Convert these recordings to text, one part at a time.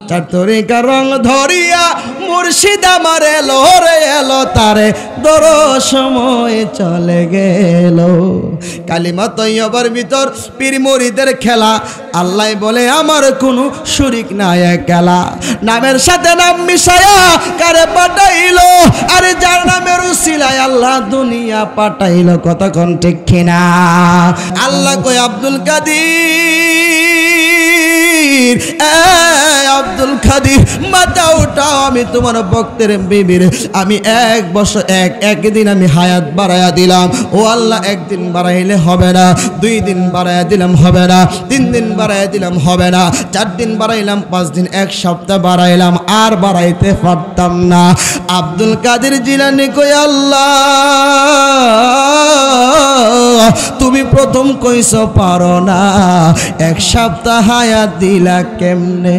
চার তরিকা রং ধরিয়া মুর্শিদ আমার এলো রে এলো তারে দর সময় চলে গেল। কালিমা তৈয়বার ভিতর পীর মুরিদের খেলা, আল্লাহ বলে আমার কোনো শরিক নাই একলা। নামের সাথে নাম মিশায়া কারে পাঠাইলো, আরে যার নামের উসিলায় আল্লাহ দুনিয়া পাঠাইলো। কতক্ষণ ঠিক কিনা? আল্লাহ কই আব্দুল কাদির, আব্দুল কাদির মাথা উঠাও, আমি তোমার ভক্তের বিবির আমি একদিন আমি হায়াত বাড়াইয়া দিলাম। ও আল্লাহ, একদিন বাড়াইলে হবে না, 2 দিন বাড়াইয়া দিলাম হবে না, 3 দিন বাড়াইয়া দিলাম হবে না, 4 দিন বাড়াইলাম, 5 দিন, 1 সপ্তাহ বাড়াইলাম, আর বাড়াইতে পারতাম না। আব্দুল কাদের জিলানী কই আল্লাহ তুমি প্রথম কইছো পারো না, 1 সপ্তাহ হায়াত দিলা কেমনে?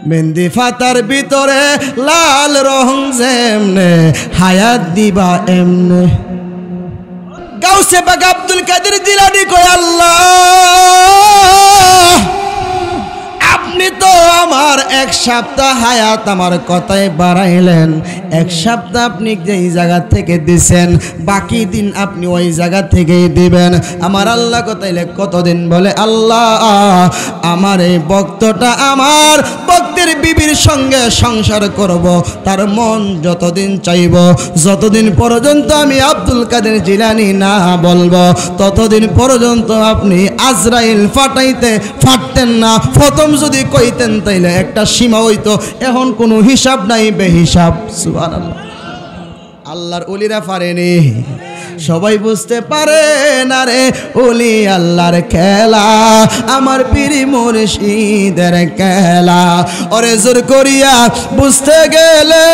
মেহেন্দি ফাতার ভিতরে লাল রং যেমনে হায়াত দিবা এমনে। গাউসে পাক আব্দুল কাদের জিলানী কই আল্লাহ আপনি তো আমার 1 সপ্তাহ হায়াত আমার কথায় বাড়াইলেন, 1 সপ্তাহ আপনি যেই জায়গা থেকে দিছেন বাকি দিন আপনি ওই জায়গা থেকেই দিবেন। আমার আল্লাহ কথাইলে কতদিন? বলে আল্লাহ আমার এই ভক্তটা আমার ভক্তের বিবির সঙ্গে সংসার করব, তার মন যতদিন চাইব, যতদিন পর্যন্ত আমি আব্দুল কাদের জিলানী না বলবো ততদিন পর্যন্ত আপনি আজরাইল ফাটাইতে পারতেন না। প্রথম যদি কইতেন তাইলে একটা সীমা হইতো, এখন কোনো হিসাব নাই, বেহিসাব। সুবহানাল্লাহ। আল্লাহর ওলিরা পারেনি, সবাই বুঝতে পারে না রে ওলি আল্লাহর খেলা, আমার পীর মুর্শিদের খেলা। ওরে জোর করিয়া বুঝতে গেলে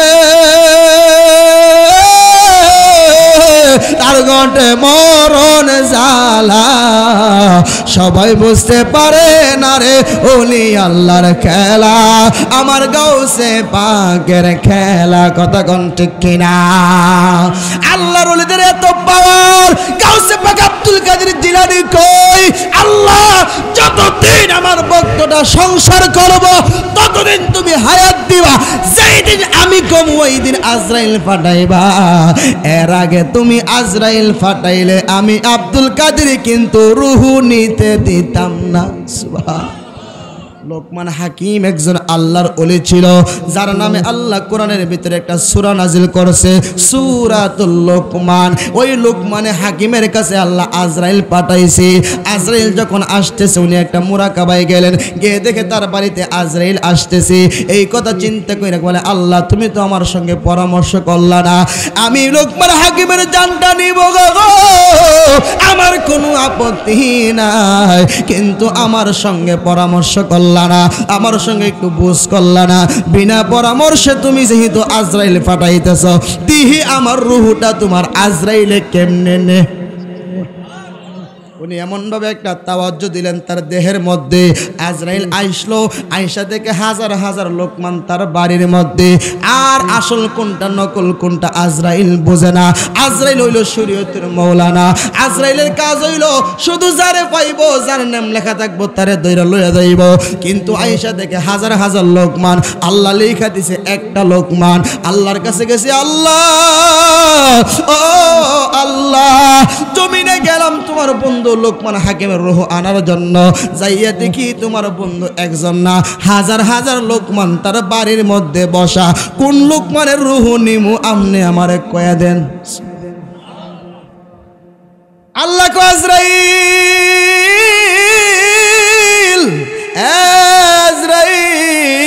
তার ঘটে মরণ জ্বালা, সবাই বুঝতে পারে না রে ওলি আল্লাহর খেলা, আমার গাউসে পাকের খেলা। কতক্ষণ ঠিক কিনা? আল্লাহর ওলিদের এত পাওয়ার, গাউসে পাক আব্দুল কাদের জিলানী কই আল্লাহ যতদিন আমার ভক্তটা সংসার করব ততদিন তুমি হায়াত দিবা, যেই দিন আমি কম ওই দিন আজরাইল পাঠাইবা। এর আগে তুমি আজরাইল ফাটাইলে আমি আব্দুল কাদের কিন্তু রুহু নিতে দিতাম না। সুবহান। লোকমান হাকিম একজন আল্লাহর ওলি ছিল, যার নামে আল্লাহ কোরআনের ভিতরে একটা সূরা নাজিল করেছে, সূরাতুল লোকমান। ওই লোকমানে হাকিমের কাছে আল্লাহ আজরাইল পাঠাইছে। আজরাইল যখন আসতেছে উনি একটা মুরাকাবায় গেলেন, গিয়ে দেখে তার বাড়িতে আজরাইল আসতেছে। এই কথা চিন্তা করে বলে আল্লাহ তুমি তো আমার সঙ্গে পরামর্শ করলা না, আমি লোকমান হাকিমের জানটা নিব গো, আমার কোনো আপত্তি নাই, কিন্তু আমার সঙ্গে পরামর্শ করলা না, আমার সঙ্গে একটু বুঝ করলা না, বিনা পরামর্শে তুমি যেহেতু আজরাইল পাঠাইতেছ, দিহি আমার রুহুটা তোমার আজরাইলে কেমনে নে। উনি এমনভাবে একটা তাওয়াজ্জু দিলেন তার দেহের মধ্যে। আজরাইল আইসলো, আয়সা থেকে হাজার হাজার লোকমান তার বাড়ির মধ্যে। আর আসল কোনটা নকল কোনটা আজরাইল বোঝে না। আজরাইল হইল শরীয়তের মৌলানা। আজরাইলের কাজ হইল শুধু যারে পাইব, যার নাম লেখা থাকবো তারে দইরা লইয়া যাইব। কিন্তু আয়সা থেকে হাজার হাজার লোকমান, আল্লাহ লেখা দিছে একটা লোকমান। আল্লাহর কাছে গেছে, আল্লাহ ও আল্লাহ জমিনে গেলাম তোমার বন্ধু লোকমান হাকিমের রূহ আনার জন্য, যাইয়া দেখি তোমার বন্ধু একজন না, হাজার হাজার লোকমান তার বাড়ির মধ্যে বসা। কোন লোকমানের রূহ নিমু আমনে আমারে কয়া দেন। আল্লাহ কো আজরাইল, আজরাইল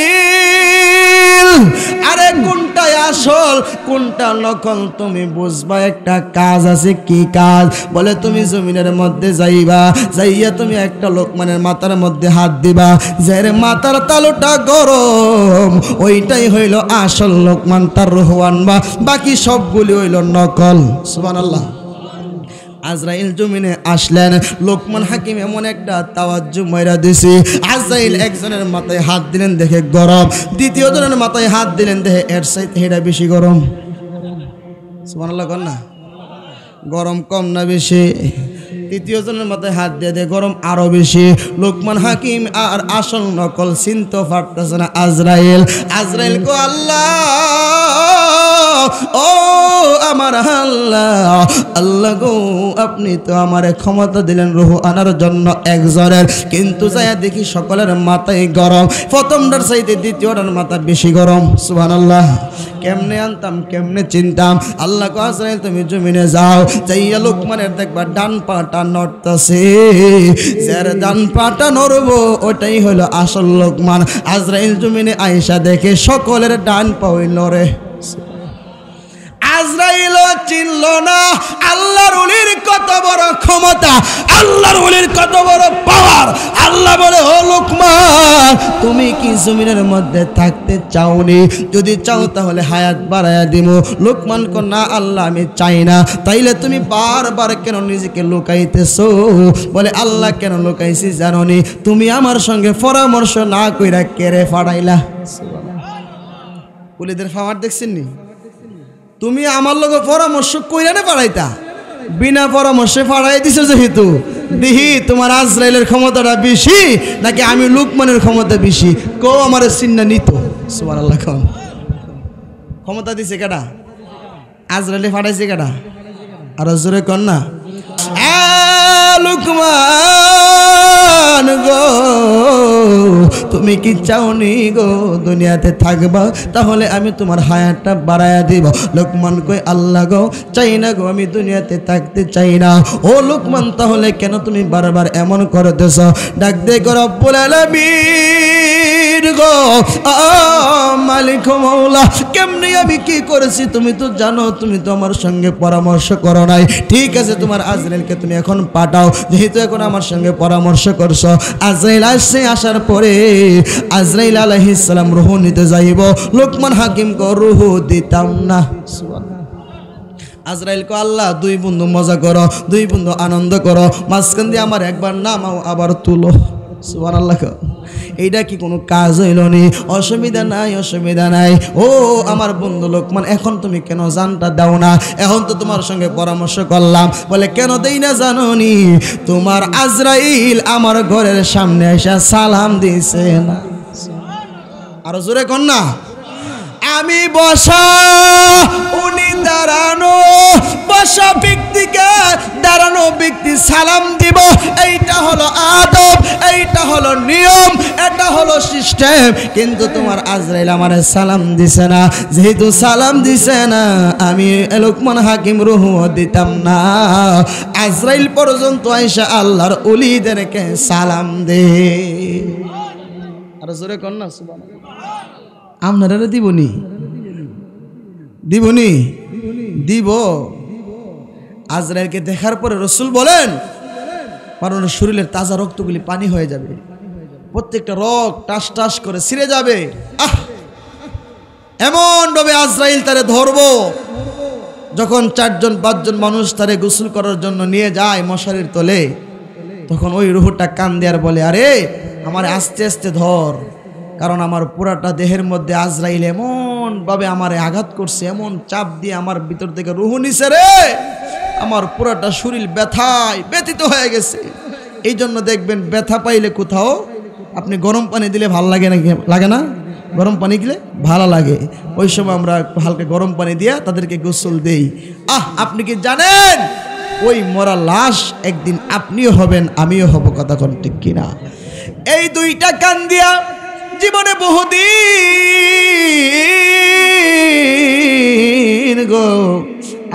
আরে কোনটা আসল কোনটা নকল তুমি বুঝবা, একটা কাজ আছে। কি কাজ? বলে তুমি জমিনের মধ্যে যাইবা, যাইয়া তুমি একটা লোকমানের মাথার মধ্যে হাত দিবা, যার মাথার তালুটা গরম ওইটাই হইল আসল লোকমান, তার রূহ আনবা, বাকি সবগুলি হইল নকল। সুবহানাল্লাহ। আজরাইল জমিনে আসলেন, লোকমান হাকিম এমন একটা তাওয়াজ্জু মাইরা দিছে। আজরাইল একজনের মাথায় হাত দিলেন দেখে গরম, দ্বিতীয় জনের মাথায় হাত দিলেন দেখে এর চাইতে এটা বেশি গরম। সুবহানাল্লাহ কর না, গরম কম না বেশি? তৃতীয় জনের মাথায় হাত দিয়ে দিয়ে গরম আরো বেশি। লোকমান হাকিম আর আসল নকল চিনতে পারতেছে না। আজরাইল কো আল্লাহ, ও আমার আল্লাহ, আল্লাহ গো আপনি তো আমারে ক্ষমতা দিলেন রূহ আনার জন্য একজনের, কিন্তু যাইয়া দেখি সকলের মাথায় গরম, প্রথমটার চাইতে দ্বিতীয়টার মাথা বেশি গরম। সুবহানাল্লাহ। কেমনে আনতাম, কেমনে চিনতাম? আল্লাহ কো আজরাইল তুমি জমিনে যাও, যাইয়া লোকমানের দেখবা ডান পাটা নড়তাছে, যার ডান পাটা নড়বো ওটাই হলো আসল লোকমান। আজরাইল জমিনে আয়েশা দেখে সকলের ডান পা নড়ে। আজরাইলও চিনল না আল্লাহর ওলির কত বড় ক্ষমতা, আল্লাহর ওলির কত বড় পাওয়ার। আল্লাহ বলে, ও লোকমান তুমি কি জমিনের মধ্যে থাকতে চাওনি? যদি চাও তাহলে হায়াত বাড়ায়া দিব। লোকমান কো না আল্লাহ আমি চাই না। তাইলে তুমি বারবার কেন নিজেকে লুকাইতেছো? বলে আল্লাহ কেন লুকাইছি জানোনি? তুমি আমার সঙ্গে পরামর্শ না কইরা কেড়ে ফাড়াইলা। ওলিদের পাওয়ার দেখছেন নি? তুমি আমার লগে পরামর্শ কইরা না পাড়াইতা, বিনা পরামর্শে পাড়াই দিছো। যেহেতু দেখি তোমার আজরাইলের ক্ষমতাটা বেশি নাকি আমি লোকমানের ক্ষমতা বেশি, কো আমার চিন্না নিত। সুবহানাল্লাহ। ক্ষমতা দিছে কেডা? আজরাইলে পাঠাইছে কেডা? আর জোরে কর না। লোকমান গো তুমি কি চাওনি গো দুনিয়াতে থাকবা? তাহলে আমি তোমার হায়াতটা বাড়ায়া দিব। লোকমান কই আল্লাহ গো চাই না গো, আমি দুনিয়াতে থাকতে চাই না। ও লোকমান তাহলে কেন তুমি বারবার এমন করতেছ? ডাক দে গো রব্বুল আলামিন গো মালিক মাওলা, কেমনে আমি কি করেছি তুমি তো জানো, তুমি তো আমার সঙ্গে পরামর্শ করো নাই। ঠিক আছে তোমার আজরাইলকে তুমি এখন পাঠাও, যেহেতু এখন আমার সঙ্গে পরামর্শ করছো। আজরাইল আসছে, আসার পরে আজরাইল আলাইহিস সালাম রূহ নিতে যাইব। লোকমান হাকিম কো রূহ দিতাম না। আজরাইল কো আল্লাহ দুই বন্ধু মজা করো, দুই বন্ধু আনন্দ করো, মাঝখান দিয়ে আমার একবার নামাও আবার তুলো। সুবহানাল্লাহ। এইটা কি কোনো কাজ হইল নি? অসুবিধা নাই, অসুবিধা নাই। ও আমার বন্ধু লোকমান, এখন তুমি কেন জানটা দাও না? এখন তো তোমার সঙ্গে পরামর্শ করলাম। বলে কেন দেই না জানো নি? তোমার আজরাইল আমার ঘরের সামনে এসে সালাম দিছে না। আরো জোরে কর না। আমি বসা, উনি দাঁড়ানো, বসা ব্যক্তিকে দাঁড়ানো ব্যক্তি সালাম দিব। এইটা হলো আদব, এইটা হলো নিয়ম, এটা হলো সিস্টেম। কিন্তু তোমার আজরাইল আমারে সালাম দিছে না। যেহেতু সালাম দিছে না, আমি লোকমান হাকিম রূহ দিতাম না। আজরাইল পর্যন্ত আয়েশা আল্লাহর ওলিদেরকে সালাম দে। আর জোরে কর না সুবহানাল্লাহ। আপনারা দিবনি, দিবনি, দিব। আজরাইলকে দেখার পরে রসুল বলেন কারণ শরীরের তাজা রক্তগুলি পানি হয়ে যাবে, প্রত্যেকটা রক্ত টাস টাস করে ছিঁড়ে যাবে। এমন ভাবে আজরাইল তারে ধরবো, যখন 4-5জন মানুষ তারে গোসল করার জন্য নিয়ে যায় মশারির তলে, তখন ওই রুহটা কান দেয়ার বলে, আরে আমার আস্তে আস্তে ধর, কারণ আমার পুরাটা দেহের মধ্যে আজরাইল এমন ভাবে আমারে আঘাত করছে, এমন চাপ দিয়ে আমার ভিতর থেকে রুহ নিছে রে, আমার পুরাটা শরীর ব্যথায় ব্যথিত হয়ে গেছে। এই জন্য দেখবেন ব্যথা পাইলে কোথাও আপনি গরম পানি দিলে ভালো লাগে না, লাগে না? গরম পানি দিলে ভালো লাগে। ওই সময় আমরা হালকা গরম পানি দিয়া তাদেরকে গোসল দেই। আপনি কি জানেন ওই মরা লাশ একদিন আপনিও হবেন, আমিও হব, কথা কোন ঠিক কিনা? এই দুইটা কান দিয়া জীবনে বহুদিন গো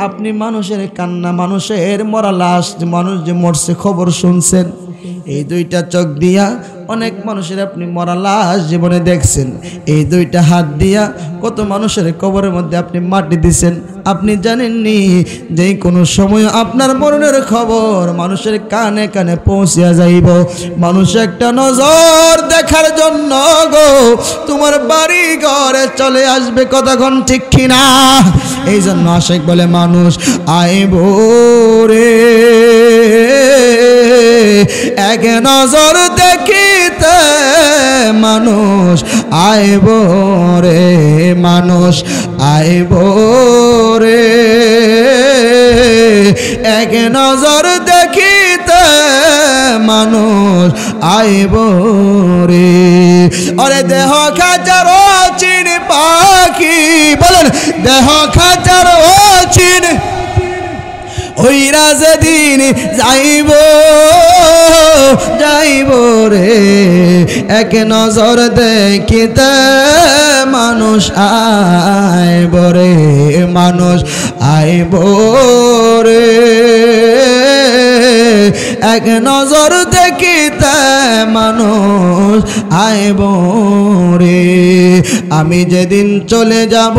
আপনি মানুষের কান্না, মানুষের মরা লাশ, মানুষ যে মরছে খবর শুনছেন। এই দুইটা চোখ দিয়া অনেক মানুষের আপনি মরা লাশ জীবনে দেখছেন। এই দুইটা হাত দিয়া কত মানুষের কবরের মধ্যে আপনি মাটি দিছেন। আপনি জানেননি যে কোনো সময় আপনার মরণের খবর মানুষের কানে কানে পৌঁছিয়া যাইব। মানুষ একটা নজর দেখার জন্য গো তোমার বাড়ি ঘরে চলে আসবে, কতক্ষণ ঠিক কিনা? এই জন্য আশিক বলে মানুষ আইব রে এক নজর দেখিতে, মানুষ আইব রে, মানুষ আইব রে এক নজর দেখিতে, মানুষ আইব রে। আরে দেহ খাঁচার চিন পাখি, বলেন দেহ খাঁচার চিন ওইরা যেদিন যাইব যাইব রে, এক নজর দেখিতে মানুষ আইব রে, মানুষ আইব রে, এক নজর দেখিতে মানুষ আইব রে। আমি যেদিন চলে যাব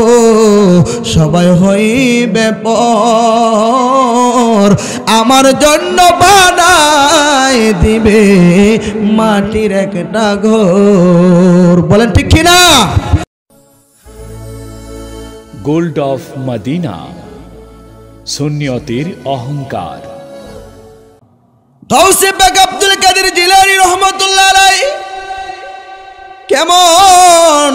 সবাই হইবে পর, আমার জন্য বানায় দিবে মাটির একটা ঘর। বলেন ঠিক কিনা? গোল্ড অফ মদিনা, সুন্নিয়তের অহংকার। গাউসে পাক আব্দুল কাদের জিলানী রহমাতুল্লাহ আলাইহি কেমন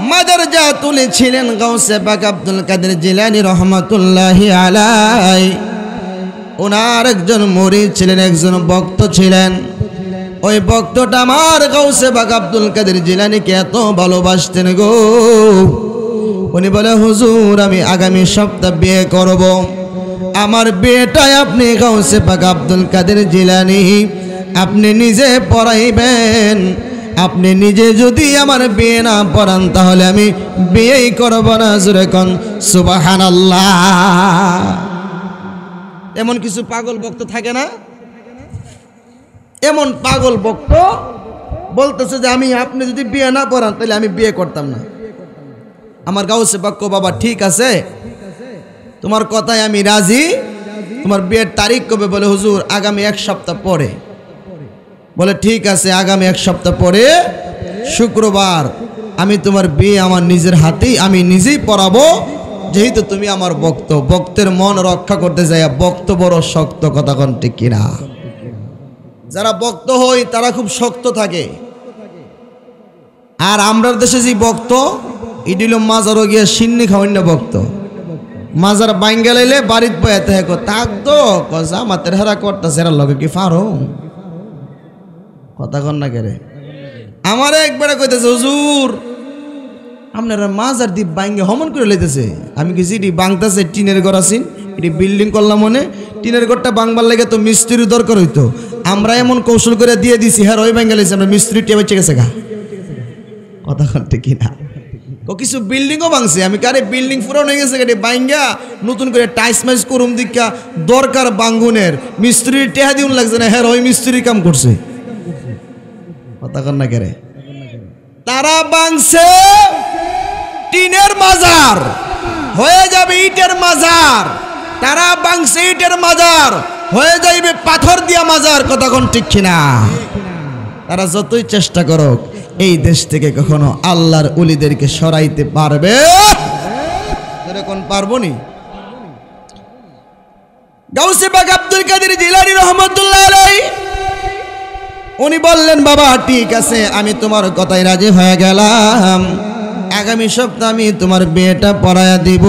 মাদরজা তুলেছিলেন গাউসে পাক আব্দুল কাদের জিলানী রহমাতুল্লাহি আলাইহি। ওনার একজন মুরিদ ছিলেন, একজন ভক্ত ছিলেন। ওই ভক্তটা আমার গাউসে পাক আব্দুল কাদের জিলানীকে এত ভালোবাসতেন গো। উনি বলে, হুজুর আমি আগামী সপ্তাহে বিয়ে করব। আমার বিয়েটাই আপনি গাউসে পাক আব্দুল কাদের জিলানী আপনি নিজে পড়াইবেন। আপনি নিজে যদি আমার বিয়ে না পড়ান তাহলে আমি বিয়েই করব না। জোরে কোন সুবহানাল্লাহ। এমন কিছু পাগল ভক্ত থাকে না? এমন পাগল ভক্ত বলতেছে যে আমি আপনি যদি বিয়ে না পড়ান তাহলে আমি বিয়ে করতাম না। আমার গাউসে পাক কো, বাবা ঠিক আছে, তোমার কথায় আমি রাজি। তোমার বিয়ের তারিখ কবে? বলে হুজুর আগামী এক সপ্তাহ পরে। বলে ঠিক আছে, আগামী এক সপ্তাহ পরে শুক্রবার আমি তোমার বিয়ে আমার নিজের হাতেই আমি নিজেই পড়াবো, যেহেতু তুমি আমার ভক্ত। ভক্তের মন রক্ষা করতে যায় ভক্ত বড় শক্ত, কথা কোন ঠিক কিনা? যারা ভক্ত হয় তারা খুব শক্ত থাকে। আর আমরা দেশে যে ভক্ত ইডিল মাজারও গিয়ে সিন্নি খাওয়ান না ভক্ত। মাজার বাইঙ্গা লাইলে বাড়িত বয়াতে হেকো তাক তো কজা মাতের হেরা করতেছে, এরা লগে কি ফারো কথা কন না কেরে। আমারে একবারে কইতেছে, হুজুর আপনারা মাজার দ্বীপ বাইঙ্গে হমন করে লইতেছে। আমি কি এটি বাংতাছে টিনের ঘর আছেন, এটি বিল্ডিং করলাম মনে, টিনের ঘরটা বাংবার লাগে তো মিস্ত্রির দরকার হইতো। আমরা এমন কৌশল করে দিয়ে দিছি, হ্যাঁ ওই বাইঙ্গা লাইছে, আমরা মিস্ত্রি টিয়া বেঁচে গেছে গা। কথা কন ঠিক কিনা? কিছু বিল্ডিংও ভাঙছে। আমি কারে বিল্ডিং পুরো হয়ে গেছে গাড়ি বাইঙ্গা নতুন করে টাইস মাইস করুম দিকা দরকার বাঙ্গুনের মিস্ত্রির টেহা দিউন লাগছে না, হ্যাঁ ওই মিস্ত্রির কাম করছে। কথা কন না কেরে? তারা ভাঙছে টিনের মাজার, হয়ে যাবে ইটের মাজার। তারা ভাঙছে ইটের মাজার, হয়ে যাইবে পাথর দিয়া মাজার। কথা কোন ঠিক কিনা? তারা যতই চেষ্টা করুক এই দেশ থেকে কখনো আল্লাহর ওলিদেরকে সরাইতে পারবে এরকম পারবো নি। গাউসে পাক আব্দুল কাদের জিলানী রহমাতুল্লাহ আলাইহি উনি বললেন, বাবা ঠিক আছে আমি তোমার কথায় রাজি হয়ে গেলাম। আগামী সপ্তাহে আমি তোমার বিয়েটা পড়ায়া দিব,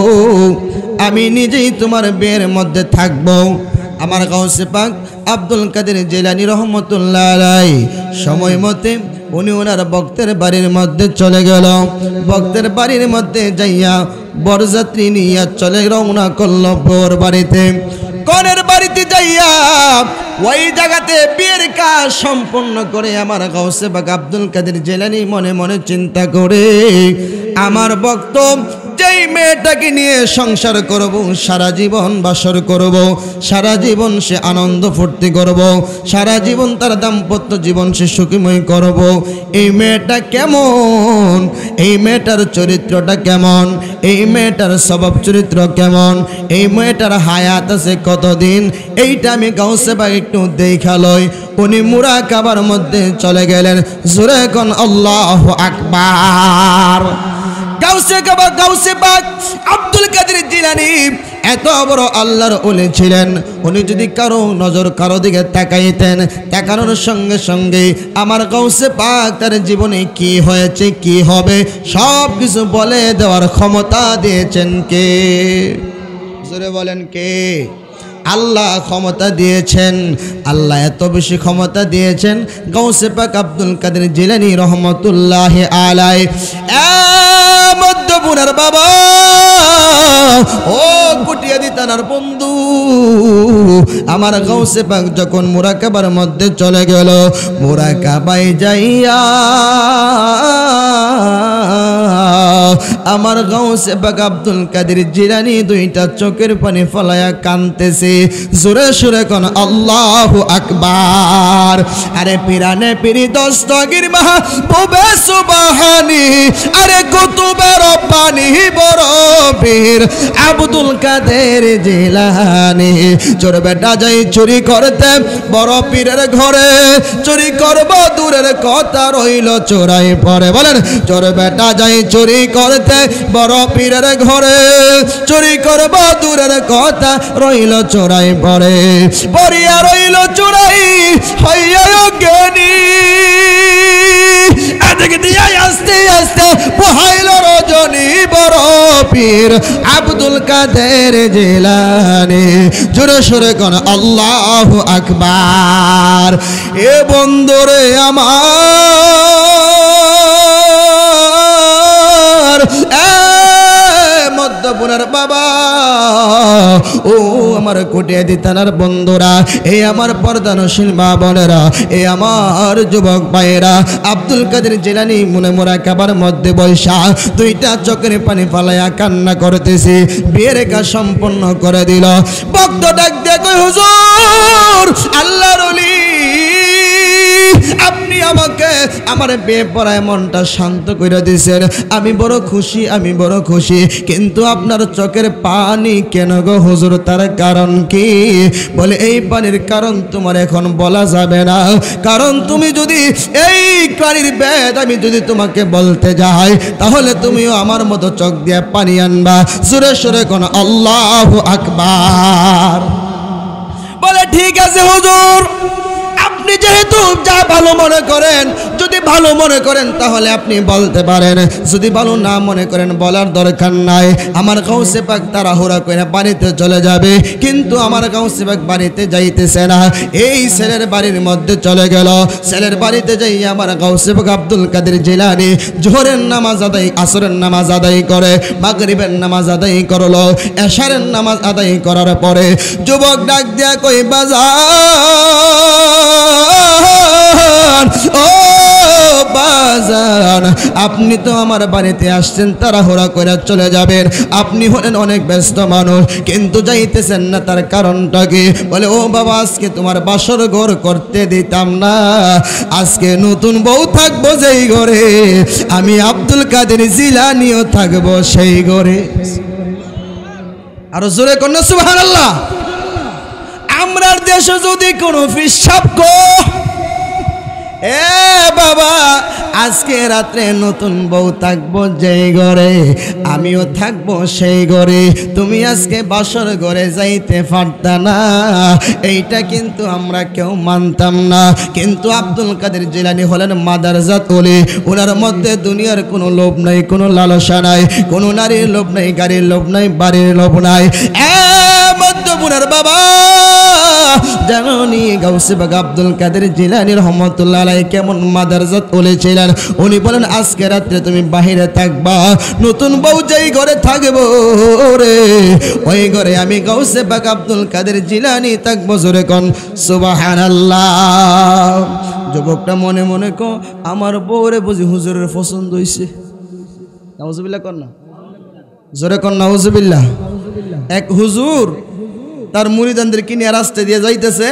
আমি নিজেই তোমার বিয়ের মধ্যে থাকবো। আমার গাউসে পাক আব্দুল কাদের জিলানী রহমাতুল্লাহ আলাইহি সময় মতে উনি ওনার ভক্তের বাড়ির মধ্যে চলে গেল। ভক্তের বাড়ির মধ্যে যাইয়া বরযাত্রী নিয়ে চলে রওনা করল বর বাড়িতে। কনের বাড়িতে যাইয়া ওই জায়গাতে বিয়ের কাজ সম্পন্ন করে আমার গাউসে পাক আব্দুল কাদের জিলানী মনে মনে চিন্তা করে, আমার ভক্ত যেই মেয়েটাকে নিয়ে সংসার করব, সারা জীবন বাসর করব, সারা জীবন সে আনন্দ ফুর্তি করব, সারা জীবন তার দাম্পত্য জীবন সে সুখময় করব, এই মেয়েটা কেমন, এই মেয়েটার চরিত্রটা কেমন, এই মেয়েটার স্বভাব চরিত্র কেমন, এই মেয়েটার হায়াত আছে কতদিন, এইটা আমি গাউসে পাক একটু দেখা লই। উনি মুরাকাবার মধ্যে চলে গেলেন। জোরে কোন আল্লাহু আকবার। গাউসে পাক আব্দুল কাদের জিলানী এত বড় আল্লাহর ওলি ছিলেন। উনি যদি কারো নজর কারো দিকে তাকাইতেন, তাকানোর সঙ্গে সঙ্গে আমার গাউসে পাক তার জীবনে কি হয়েছে কি হবে সব কিছু বলে দেওয়ার ক্ষমতা দিয়েছেন কে? জোরে বলেন কে? আল্লাহ ক্ষমতা দিয়েছেন, আল্লাহ এত বেশি ক্ষমতা দিয়েছেন, গাউসে পাক আব্দুল কাদের জিলানী রহমতুল্লাহি আলাইহি মধ্যপুরের বাবা ও কুটিয়াদি থানার বন্ধু, আমার গাউসে পাক যখন মুরাকাবার মধ্যে চলে গেল, মুরাকাবায় যাইয়া আমার গাউসে পাক আব্দুল কাদের জিলানী দুইটা চোখের পানি ফলায়া কাঁদতেছে, জোরে সুরে কোন আল্লাহু আকবার। আরে পিরানে পিরি দস্তগীর মাহবুবে সুবহানি, আরে কুতুবে রব্বানি বড় পীর আব্দুল কাদের জিলানী। চোর বেটা যাই চুরি করতে বড় পীরের ঘরে, চুরি করব দূরের কথা রইল চোরাই পরে। বলেন, চোর বেটা যাই চুরি করতে বড় পীরের ঘরে, চুরি করব দূরের কথা রইল চোরাই পরে। পরিয়া রইল চোরাই হইয়া জ্ঞানী, এদিক দিয়ে আস্তে আস্তে বহাইল রজনী বড় পীর আব্দুল কাদের জিলানী। জোরে সোরে কোন আল্লাহু আকবার। এ বন্ধুরে আমার মধ্যপুরের বাবা ও আমার কুটিয়াদি থানার বন্ধুরা, এই আমার পর্দানশীল মা বোনেরা, এই আমার যুবক ভাইয়েরা, আব্দুল কাদের জিলানী মনে মুরাকাবার মধ্যে বৈশা দুইটা চোখের পানি ফালাইয়া কান্না করতেছে। বিয়ের কাজ সম্পন্ন করে দিল। ভক্ত ডাক দিয়ে কই, হুজুর আল্লাহর ওলি, আপনি আমাকে আমার বিয়ে পড়ায় মনটা শান্ত করে দিয়েছেন, আমি বড় খুশি, আমি বড় খুশি। কিন্তু আপনার চোখের পানি কেন গো হুজুর, তার কারণ কি? বলে, এই পানির কারণ তোমার এখন বলা যাবে না, কারণ তুমি যদি এই পানির বেদ আমি যদি তোমাকে বলতে যাই, তাহলে তুমিও আমার মতো চোখ দিয়ে পানি আনবা। সুরে সুরে কোন আল্লাহু আকবার। বলে, ঠিক আছে হুজুর, আপনি যেহেতু যা ভালো মনে করেন, যদি ভালো মনে করেন তাহলে আপনি বলতে পারেন, যদি ভালো না মনে করেন বলার দরকার নাই। আমার গাউসে পাক তাড়াহুড়া করে বাড়িতে চলে যাবে, কিন্তু আমার গাউসে পাক বাড়িতে যাইতেছে না। এই ছেলের বাড়ির মধ্যে চলে গেল। ছেলের বাড়িতে যাই আমার গাউসে পাক আব্দুল কাদের জিলানী জোহরের নামাজ আদায়, আসরের নামাজ আদায় করে, মাগরিবের নামাজ আদায় করলো, এশারের নামাজ আদায় করার পরে যুবক ডাক দিয়া কই, বাজার ও বাজার, আপনি তো আমার বাড়িতে আসছেন, তাড়াহুড়া করে চলে যাবেন, আপনি হলেন অনেক ব্যস্ত মানুষ, কিন্তু যাইতেছেন না, তার কারণটা কি? বলে, ও বাবা, আজকে তোমার বাসর ঘর করতে দিতাম না, আজকে নতুন বউ থাকবো যেই ঘরে, আমি আব্দুল কাদের জিলানীও থাকবো সেই ঘরে। আরো জোরে কন্যা সুবহানাল্লাহ। আমরার দেশে যদি কোনো ফিসাব কো, এ বাবা, আজকে রাত্রে নতুন বউ থাকবো যেই ঘরে, আমিও থাকবো সেই ঘরে, তুমি আজকে বাসর ঘরে যাইতে পারতা না, এইটা কিন্তু আমরা কেউ মানতাম না। কিন্তু আব্দুল কাদের জিলানী হলেন মাদারজাত ওলি, ওনার মধ্যে দুনিয়ার কোনো লোভ নাই, কোনো লালসা নাই, কোনো নারীর লোভ নাই, গাড়ির লোভ নাই, বাড়ির লোভ নাই। মধ্যপুরের বাবা জানি গাউসে পাক আব্দুল কাদের জিলানী রহমাতুল্লাহ আলাইহি কেমন মাদারজাত ওলি ছিলেন। উনি বলেন, আজকে রাত্রে তুমি বাহিরে থাকবা, নতুন বউ যেই ঘরে থাকবো রে, ওই ঘরে আমি গাউসে পাক আব্দুল কাদের জিলানী থাকবো। জোরে কোন সুবহানাল্লাহ। যুবকটা মনে মনে কো, আমার বউরে বুঝি হুজুরের পছন্দ হইছে। নাউজুবিল্লাহ কর না, জোরে কোন নাউজুবিল্লাহ। এক হুজুর তার মুরিদানদের কিনে রাস্তা দিয়ে যাইতেছে,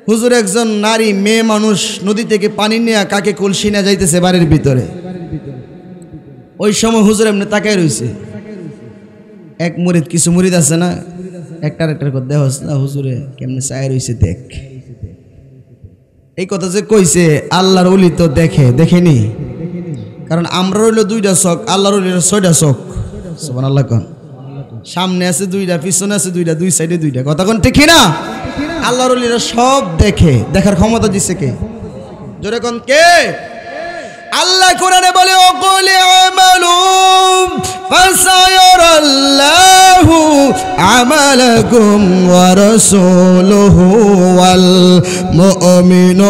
হুজুর একজন নারী মেয়ে মানুষ নদী থেকে পানি নিয়ে কাকে কলসি নিয়ে যাইতেছে বাড়ির ভিতরে। ওই সময় হুজুর এমনি তাকাই রয়েছে। এক মুরিদ, কিছু মুরিদ আছে না, একটার করে দেহ না, হুজুরে কেমনে চায় রয়েছে দেখ। এই কথা যে কইছে, আল্লাহর ওলি তো দেখে, দেখেনি? কারণ আমরা রইল দুইটা চোখ, আল্লাহর ওলির 6টা চোখ। সুবহানাল্লাহ কোন। সামনে আছে দুইটা, পিছনে আছে দুইটা, দুই সাইডে দুইটা। কথা কোন ঠিক না? আল্লাহর ওলিরা সব দেখে, দেখার ক্ষমতা দিছে কে? জোরে কোন কে? আল্লাহ কোরআনে বলে, ও কুল আমালু ফাসায়ারাল্লাহু আমালাকুম ওয়া রাসূলুহু ওয়াল মুমিনুন।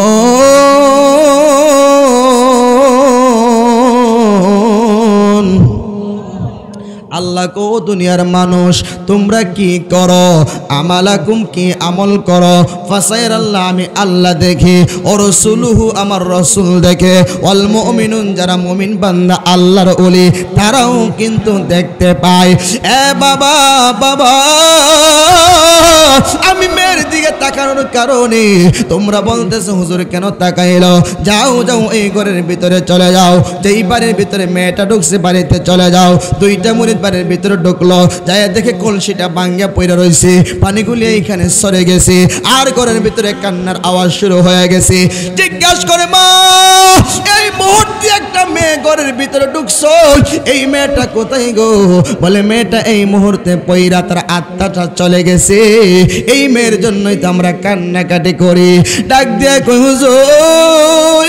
আল্লাহ কো দুনিয়ার মানুষ তোমরা কি করো, আমালাকুম কি আমল করো, ফাসাইরাল্লাহ আমি আল্লাহ দেখি, ও রাসূলুহু আমার রাসূল দেখে, ওয়াল মুমিনুন যারা মুমিন বান্দা আল্লাহর ওলি তারাও কিন্তু দেখতে পায়। এ বাবা বাবা, আমি মেয়ের দিকে তাকানোর কারণে তোমরা বলতেছো হুজুর কেন তাকাইলো? যাও যাও এই ঘরের ভিতরে চলে যাও, যেই বাড়ির ভিতরে মেয়েটা ঢুকছে বাড়িতে চলে যাও। দুইটা মুরিদ বাড়ির ভিতরে ঢুকলো, যাই দেখে কলসিটা ভাঙ্গা পড়ে রয়েছে, পানিগুলি এইখানে সরে গেছে, আর ঘরের ভিতরে কান্নার আওয়াজ শুরু হয়ে গেছে। জিজ্ঞাসা করে মা, এই মুহূর্তে একটা মেয়ে ঘরের ভিতরে ঢুকছো, এই মেয়েটা কোথায় গো? বলে মেয়েটা এই মুহূর্তে পয়রা তার আত্মাটা চলে গেছে, এই মেয়ের জন্যই তো আমরা কান্নাকাটি করি। ডাক দিয়ে কই হুজুর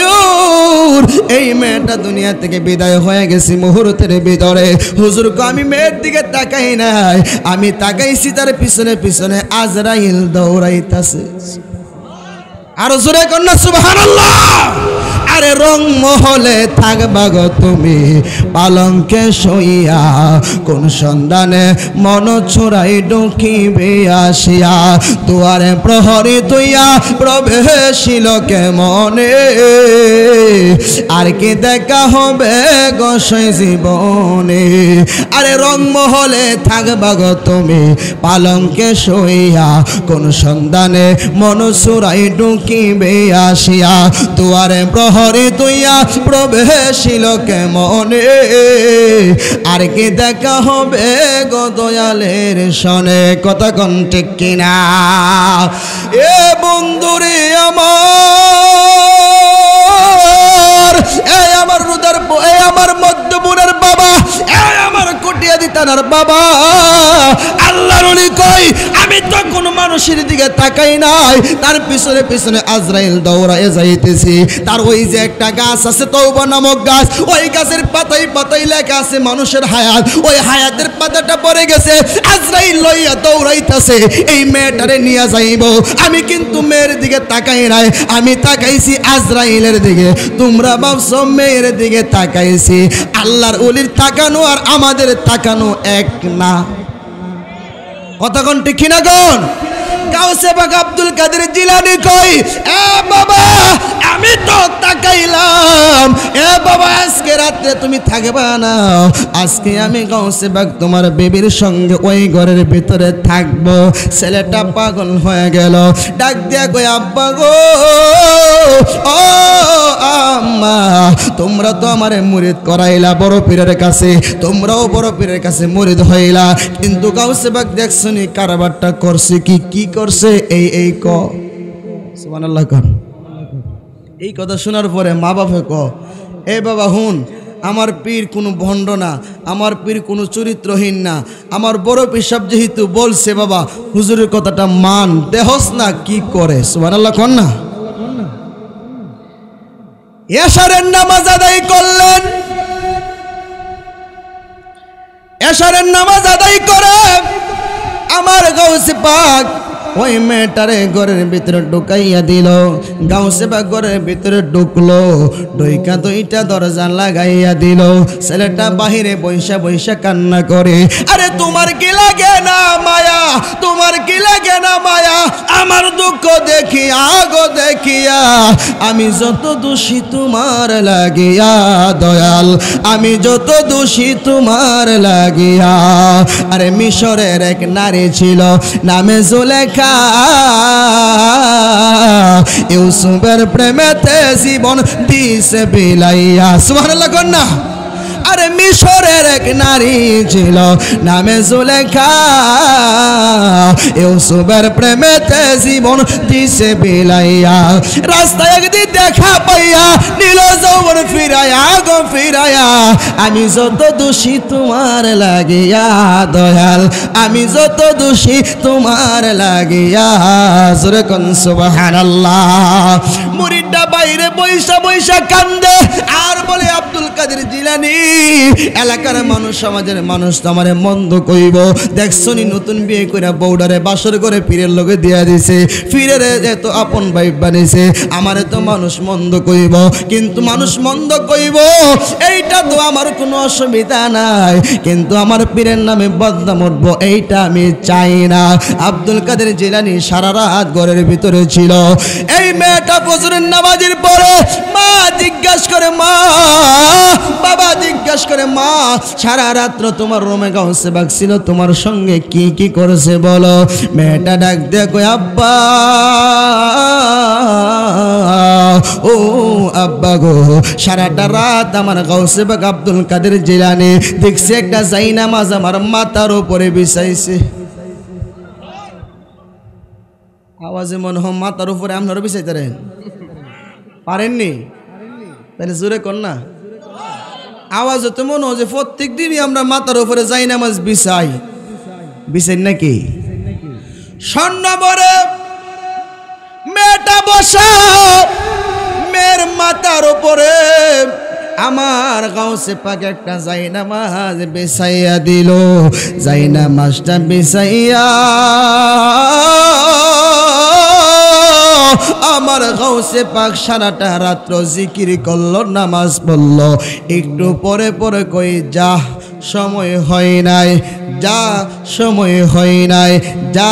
এই মেয়েটা দুনিয়া থেকে বিদায় হয়ে গেছে মুহূর্তের ভিতরে। হুজুর কো আমি মেয়ের দিকে তাকাই নাই, আমি তাকাইছি তার পিছনে পিছনে আজরাইল দৌড়াইতাছে। আর জোরে কন্যা সুবহানাল্লাহ। আরে রং মহলে থাকবা গো তুমি পালঙ্কে শইয়া, কোন সন্ধানে মন ছুড়াই ঢুকিবে আসিয়া, দুয়ারে প্রহরী তুইয়া প্রবেশিল কেমনে, আর কি দেখা হবে গোসাই জীবনে। আরে রং মহলে থাকবা গো তুমি পালঙ্কে শইয়া, কোন সন্ধানে মন ছুড়াই ঢুকিবে আসিয়া, দুয়ারে প্রহরী তুইয়া প্রবেশিল কেমনে, আর কি দেখা হবে গো দয়ালের সনে। কথা কোন ঠিক কিনা? এ বন্ধুরে আমার, এই আমার রুদার, এই আমার মধ্যবুনের বাবা, এই আমার কটিয়াদি তানার বাবা, আল্লাহর ওলি কই আমি তো কোনো মানুষের দিকে তাকাই নাই, তার পিছনে পিছনে আজরাইল দৌড়ায় যাইতেছি। তার ওই যে একটা গাছ আছে তওবা নামক গাছ, ওই গাছের পাতায় পাতায় লেখা আছে মানুষের হায়াত, ওই হায়াতের পাতাটা পড়ে গেছে, আজরাইল লইয়া দৌড়াইতেছে এই মেয়েটারে নিয়ে যাইব। আমি কিন্তু মেয়ের দিকে তাকাই নাই, আমি তাকাইছি আজরাইলের দিকে। তোমরা ভাবছো মেয়ের দিকে তাকাইছি, আল্লাহর ওলির তাকানো আর আমাদের তাকানো এক না। কথা কোন ঠিক কিনা কোন? গাউসে পাক আব্দুল কাদের জিলানী কই, এ বাবা আমি তো তাকাইলাম, এ বাবা আজকে রাতে তুমি থাকবা না, আজকে আমি গাউসে পাক তোমার বেবির সঙ্গে ওই ঘরের ভিতরে থাকবো। ছেলেটা পাগল হয়ে গেল, ডাক দিয়া কই আব্বা গো, ও আম্মা তোমরা তো আমারে মুরিদ করাইলা বড় পীরের কাছে, তোমরাও বড় পীরের কাছে মুরিদ হইলা, কিন্তু গাউসে পাক দেখছনি কারবারটা করছে কি করছে? এই ক সুবহানাল্লাহ কর। এই কথা শোনার পরে মা বাপে ক, এ বাবা হুন, আমার পীর কোনো ভণ্ড না, আমার পীর কোনো চরিত্রহীন না, আমার বড় পীর সাহেব যেহেতু বলছে বাবা হুজুরের কথাটা মান, দেহস না কি করে। সুবহানাল্লাহ কর না। এশারের নামাজ আদায় করলেন, এশারের নামাজ আদায় করে আমার গাউসে পাক ওই মেয়েটারে ঘরের ভিতরে ঢুকাইয়া দিল। গাউসে পাক ঘরের ভিতরে ঢুকলো, ঢুইকা দুইটা দরজা লাগাইয়া দিল। ছেলেটা বাহিরে বৈশা বৈশা কান্না করে, আরে তোমার কি লাগে না মায়া, তোমার কি লাগে না মায়া, আমার দুঃখ দেখিয়া গো দেখিয়া, আমি যত দোষী তোমার লাগিয়া দয়াল, আমি যত দোষী তোমার লাগিয়া। আরে মিশরের এক নারী ছিল নামে জুলেখা, ইউসুফের প্রেমেতে জীবন দিছে বিলাইয়া। সুবহানাল্লাহ কর না। আরে মিশরের এক নারী ছিল নামে জুলেখা, ইউসুফের প্রেমেতে জীবন দিছে বিলাইয়া। রাস্তায় একদিন দেখা পাইয়া নীল যৌবন ফিরাইয়া গো ফিরাইয়া, আমি যত দোষী তোমার লাগিয়া দয়াল, আমি যত দোষী তোমার লাগিয়া। জোরে কোন সুবহানাল্লাহ। মুরিদটা বাইরে বৈশা বৈশা কান্দে আর বলে আব্দুল কাদের জিলানী এলাকার মানুষ সমাজের মানুষ তো আমারে মন্দ কইব দেখছো নি নতুন বিয়ে করে বউডারে বাসর করে পীরের লগে দিয়া দিছে পীরের এত আপন ভাই বানিয়েছে আমারে তো মানুষ মন্দ কইব কিন্তু মানুষ মন্দ কইব এইটা তো আমার কোনো অসুবিধা নাই কিন্তু আমার পীরের নামে বদনাম উঠবো এইটা আমি চাই না আব্দুল কাদের জিলানী সারা রাত ঘরের ভিতরে ছিল এই মেয়েটা ফজরের নামাজের পরে মা জিজ্ঞাসা করে মা বাবা জিজ্ঞাসা করে মা সারা রাত্র তোমার রুমে গাউসে বাগ ছিল তোমার সঙ্গে কি কি করেছে বলো মেয়েটা ডাক দিয়ে কই আব্বা ও আব্বা গো সারাটা রাত আমার গাউসে বাগ আব্দুল কাদের জিলানী দেখছে একটা জায়নামাজ আমার মাথার উপরে বিছাইছে আওয়াজে মনে হয় মাথার উপরে আপনারা বিছাইতে পারেননি তাহলে জোরে কর না আওয়াজ তো মনে হয় যে প্রত্যেক দিনই আমরা মাথার উপরে জায়নামাজ বিছাই নাকি স্বর্ণবরে মেয়েটা বসা মেয়ের মাথার উপরে আমার গাউসে পাক একটা জায়নামাজ বিছাইয়া দিল জায়নামাজটা বিছাইয়া আমার গাউসে পাক সারাটা রাত্র জিকির করলো নামাজ পড়লো একটু পরে পরে কই যা সময় হয় নাই যা সময় হয় নাই যা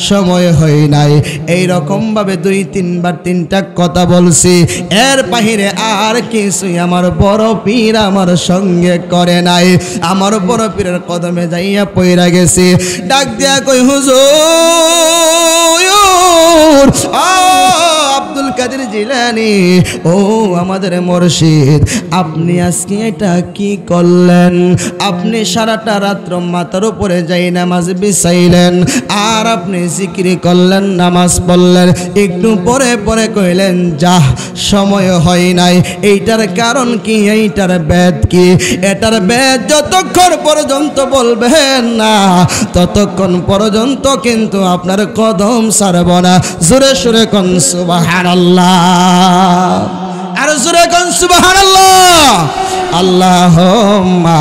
সময় হয় নাই এই রকম ভাবে 2-3 বার 3টা কথা বলছি এর বাহিরে আর কিছুই আমার বড় পীর আমার সঙ্গে করে নাই আমার বড় পীরের কদমে যাইয়া পইরা গেছি ডাক দিয়া কই হুজুর আব্দুল কাদের জিলানী ও আমাদের মুর্শিদ আপনি আজকে এটা কি করলেন আপনি সারাটা রাত্র মাথার উপরে যাই নামাজ বিছাইলেন আর আপনি জিকির করলেন নামাজ পড়লেন একটু পরে পরে কইলেন যা সময় হয় নাই এইটার কারণ কি এইটার বেদ কি এটার বেদ যতক্ষণ পর্যন্ত বলবেন না ততক্ষণ পর্যন্ত কিন্তু আপনার কদম ছাড়ব না জোরে সুরে কোন সুবহানাল্লাহ আর জোরে কোন সুবহানাল্লাহ আল্লাহুম্মা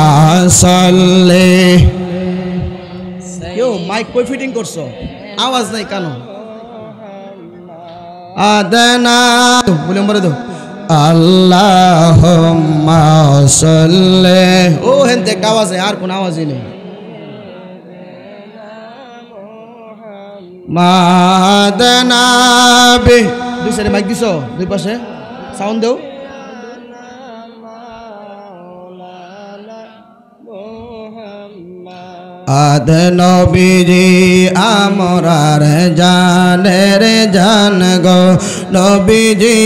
সাল্লি কেউ মাইক কই ফিটিং করছো আওয়াজ নাই কেন আদানা বলে মরে দাও আল্লাহুম্মা সাল্লি ও হেনতে আওয়াজ আর কোন আওয়াজই নেই মাদনাবে দুই সাইডে মাইক দিছো দুই পাশে সাউন্ড দাও আদ নবীজি আমরার জানের জান গো নবীজি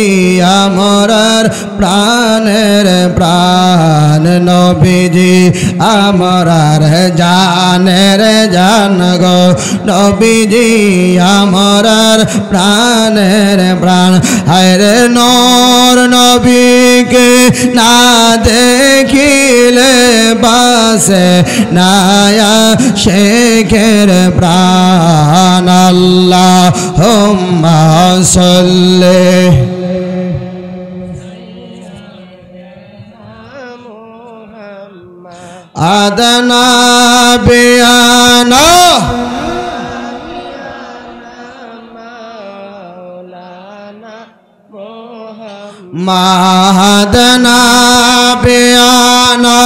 আমরার প্রাণের প্রাণ নবীজি আমরার জানের জান গো নবীজি আমরার প্রাণের প্রাণ হায়রে নূর নবীকে না দেখিলে বাসে নায়া শেখের প্রাণ আল্লাহুম্মা সাল্লি আদনা বিয়ানা মাহাদনা বিয়ানা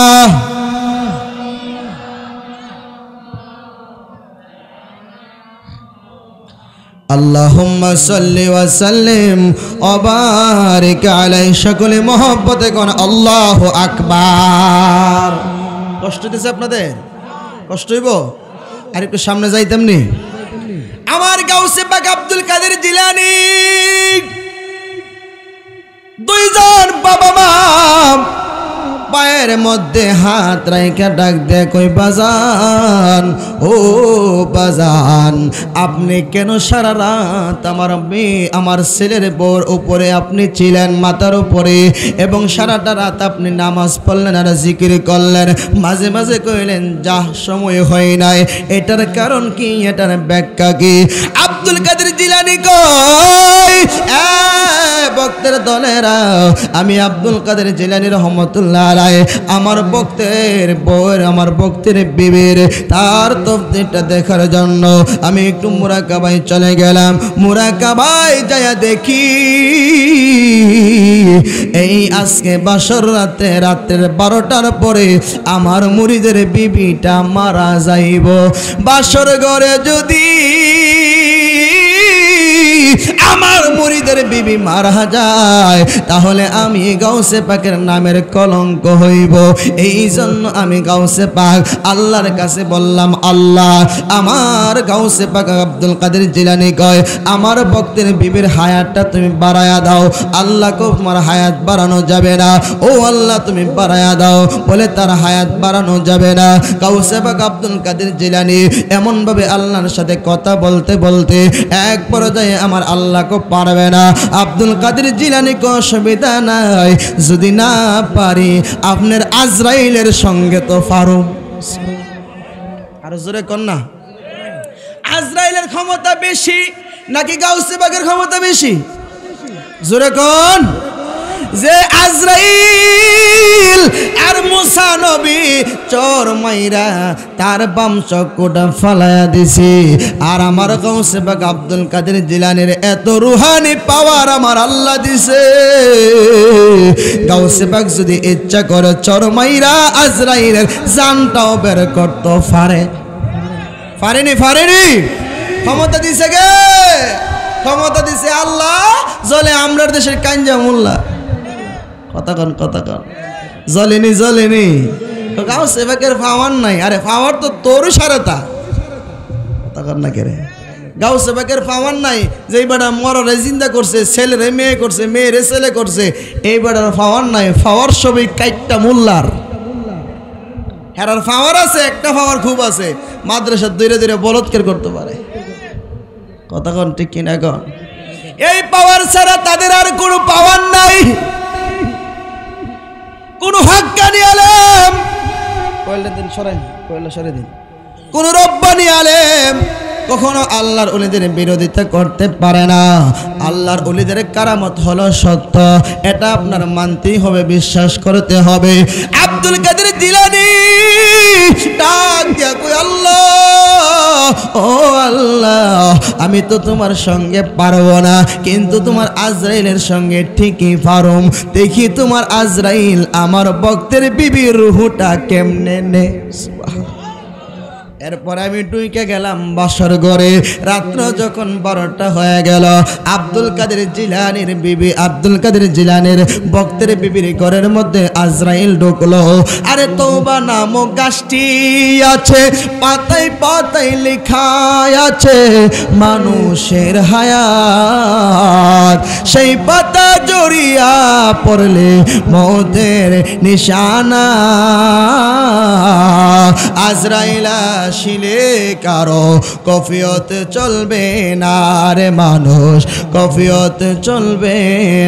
আল্লাহুম্মা সাল্লি ওয়া সাল্লিম ওয়া বারিক আলাইহি সকলে মহব্বতে কোন আল্লাহু আকবার কষ্ট দিছে আপনাদের কষ্ট হইব আর একটু সামনে যাইতাম নি আমার গাউসে পাক আব্দুল কাদের জিলানী দুইজন বাবা মা পায়ের মধ্যে হাত রাইখা ডাক দে কই বাজান ও বাজান আপনি কেন সারা রাত আমার ছেলের বউর উপরে আপনি ছিলেন মাথার উপরে এবং সারাটা রাত আপনি নামাজ পড়লেন আর জিকির করলেন মাঝে মাঝে কইলেন যা সময় হয় নাই এটার কারণ কি এটার ব্যাখ্যা কি আব্দুল কাদের জিলানী কই ভক্তের দলেরা আমি আব্দুল কাদের জিলানী রহমাতুল্লাহ বেলায় আমার ভক্তের বউয়ের আমার ভক্তের বিবির তার তফসিরটা দেখার জন্য আমি একটু মুরাকাবায় চলে গেলাম। মুরাকাবায় যায়া দেখি এই আজকে বাসর রাতের 12টার পরে আমার মুরিদের বিবিটা মারা যাইব। বাসর ঘরে যদি আমার মুরিদের বিবি মারা যায় তাহলে আমি গাউসে পাকের নামের কলঙ্ক হইব। এই জন্য আমি গাউসে পাক আল্লাহর কাছে বললাম, আল্লাহ আমার গাউসে পাক আব্দুল কাদের জিলানী কয় আমার ভক্তের বিবির হায়াতটা তুমি বাড়ায়া দাও। আল্লাহ কো তোমার হায়াত বাড়ানো যাবে না, ও আল্লাহ তুমি বাড়ায়া দাও। বলে তার হায়াত বাড়ানো যাবে না। গাউসে পাক আব্দুল কাদের জিলানী এমন ভাবে আল্লাহর সাথে কথা বলতে বলতে এক পর্যায়ে আমার আল্লাহ কো পারবে না। আব্দুল কাদের জিলানী কো অসুবিধা নাই, যদি না পারি আপনার আজরাইলের সঙ্গে তো পারো। আর জোরে কর না, আজরাইলের ক্ষমতা বেশি নাকি গাউসে পাকের ক্ষমতা বেশি? জোরে কোন যে আজরাইল আর মুসা নবী চোর মাইরা তার বাম চক্ষুটা ফালায়া দিছে, আর আমার গাউসে পাক আব্দুল কাদের জিলানীর এত রুহানি পাওয়ার আমার আল্লাহ দিছে। গাউসে পাক যদি ইচ্ছা করে চোর মাইরা আজরাইলের জানটাও বের করতে পারে। পারেনি? ক্ষমতা দিছে কে? ক্ষমতা দিছে আল্লাহ। জলে আমরার দেশের কাঞ্জা মোল্লা কথা কন জ্বলেনি গাউসে পাকের পাওয়ার নাই। আরে পাওয়ার তো তোরই সারেতা কথা কন না কেরে। গাউসে পাকের পাওয়ার নাই যে বেটা মররে জিন্দা করছে, ছেলেরে মেয়ে করছে, মেয়েরে ছেলে করছে, এই বেটার পাওয়ার নাই। পাওয়ার সবই কাইটটা মোল্লার। হেরার পাওয়ার আছে, একটা পাওয়ার খুব আছে, মাদ্রাসা ধীরে ধীরে বলৎকার করতে পারে। কথা কন ঠিক কিনা কন? এই পাওয়ার ছাড়া তাদের আর কোনো পাওয়ার নাই। কোন হাক্কানি আলেম কোন রব্বানি আলেম কখনো আল্লাহর ওলিদের বিরোধিতা করতে পারে না। আল্লাহর ওলিদের কারামত হলো সত্য, এটা আপনার মানতেই হবে, বিশ্বাস করতে হবে। আব্দুল কাদের জিলানী ডাক দিয়া কই, আল্লাহ ও আল্লাহ আমি তো তোমার সঙ্গে পারবো না, কিন্তু তোমার আজরাইলের সঙ্গে ঠিকই পারুম। দেখি তোমার আজরাইল আমার ভক্তের বিবির রুহটা কেমনে নে। এরপর আমি টুইকে গেলাম বাসর ঘরে। রাত্র যখন 12টা হয়ে গেল, আব্দুল কাদের জিলানীর বিবি আব্দুল কাদের জিলানীর ভক্তের বিবির ঘরের মধ্যে আজরাইল ঢুকলো। আরে তওবা নামক গাছটি আছে, পাতায় পাতায় লেখা আছে মানুষের হায়াত, সেই পাতা জড়িয়া পড়লে মওতের নিশানা। আজরাইল আসিলে কারো কফিয়ত চলবে না রে মানুষ, কফিয়ত চলবে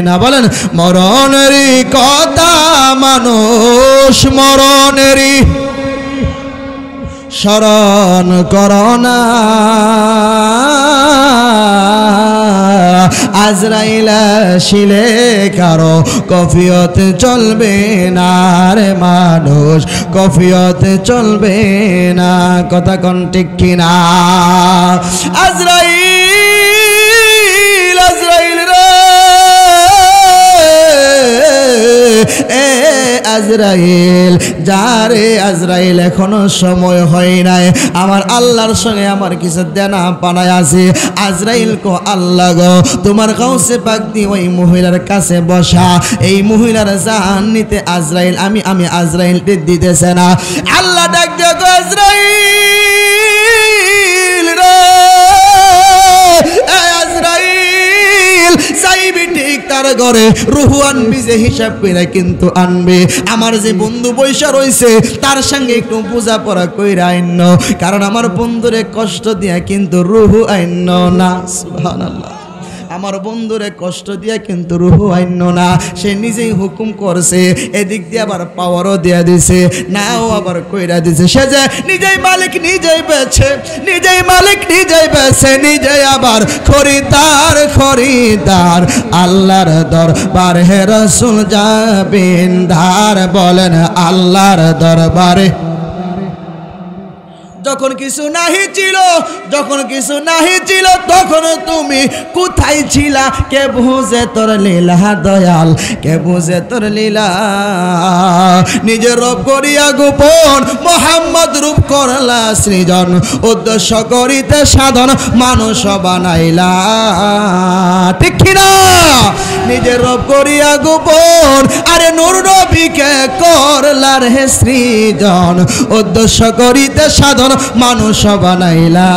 না। বলেন মরণেরই কথা মানুষ মরণেরই স্মরণ করোনা। আজরাইল আসিলে কারো কফিয়ত চলবে না রে মানুষ, কফিয়ত চলবে না। কথা কোন ঠিক কিনা? আজরাইল রে আজরাইল যারে আজরাইল এখনো সময় হয় নাই, আমার আল্লাহর সঙ্গে আমার কিছু দেনা পানায় আছে। আজরাইল কো আল্লাহ গো তোমার গাউসে পাক দি ওই মহিলার কাছে বসা, এই মহিলার জান নিতে আজরাইল আমি আজরাইল দিতেছে না। আল্লাহ ডাক দিয়ে গো আজরাইল রে আজরাইল চাইবি ঠিক তার ঘরে রুহু আনবি যে হিসাব করে কিন্তু আনবে। আমার যে বন্ধু বৈশা রয়েছে তার সঙ্গে একটু পূজা পড়া কইরা আইন্ন, কারণ আমার বন্ধুরে কষ্ট দিয়া কিন্তু রুহু আইন্ন না। সুবহানাল্লাহ। আমার বন্ধুরে কষ্ট দিয়া কিন্তু রুহ আইন্য না, সে নিজেই হুকুম করছে, এদিক দিয়ে আবার পাওয়ারও দিয়া দিছে, নাও আবার কইরা দিছে। সে যে নিজেই মালিক, নিজেই বেছে, নিজেই মালিক, নিজেই বেছে, নিজেই আবার খরিদার, খরিদার। আল্লাহর দরবারে রাসূল যাবেন ধার, বলেন আল্লাহর দরবারে। যখন কিছু নাহি ছিল, যখন কিছু নাহি ছিল, তখন তুমি কোথায় ছিলা? কে বুঝে তোর লীলা দয়াল, কে বুঝে তোর লীলা? নিজের রূপ করিয়া গোপন মোহাম্মদ রূপ করলা সৃজন, উদ্দেশ্য করিতে সাধন মানুষ বানাইলা, ঠিক কিনা? নিজের রূপ করিয়া গোপন আরে নূর নবীকে করলা রে সৃজন, উদ্দেশ্য করিতে সাধন মানুষ বানাইলা।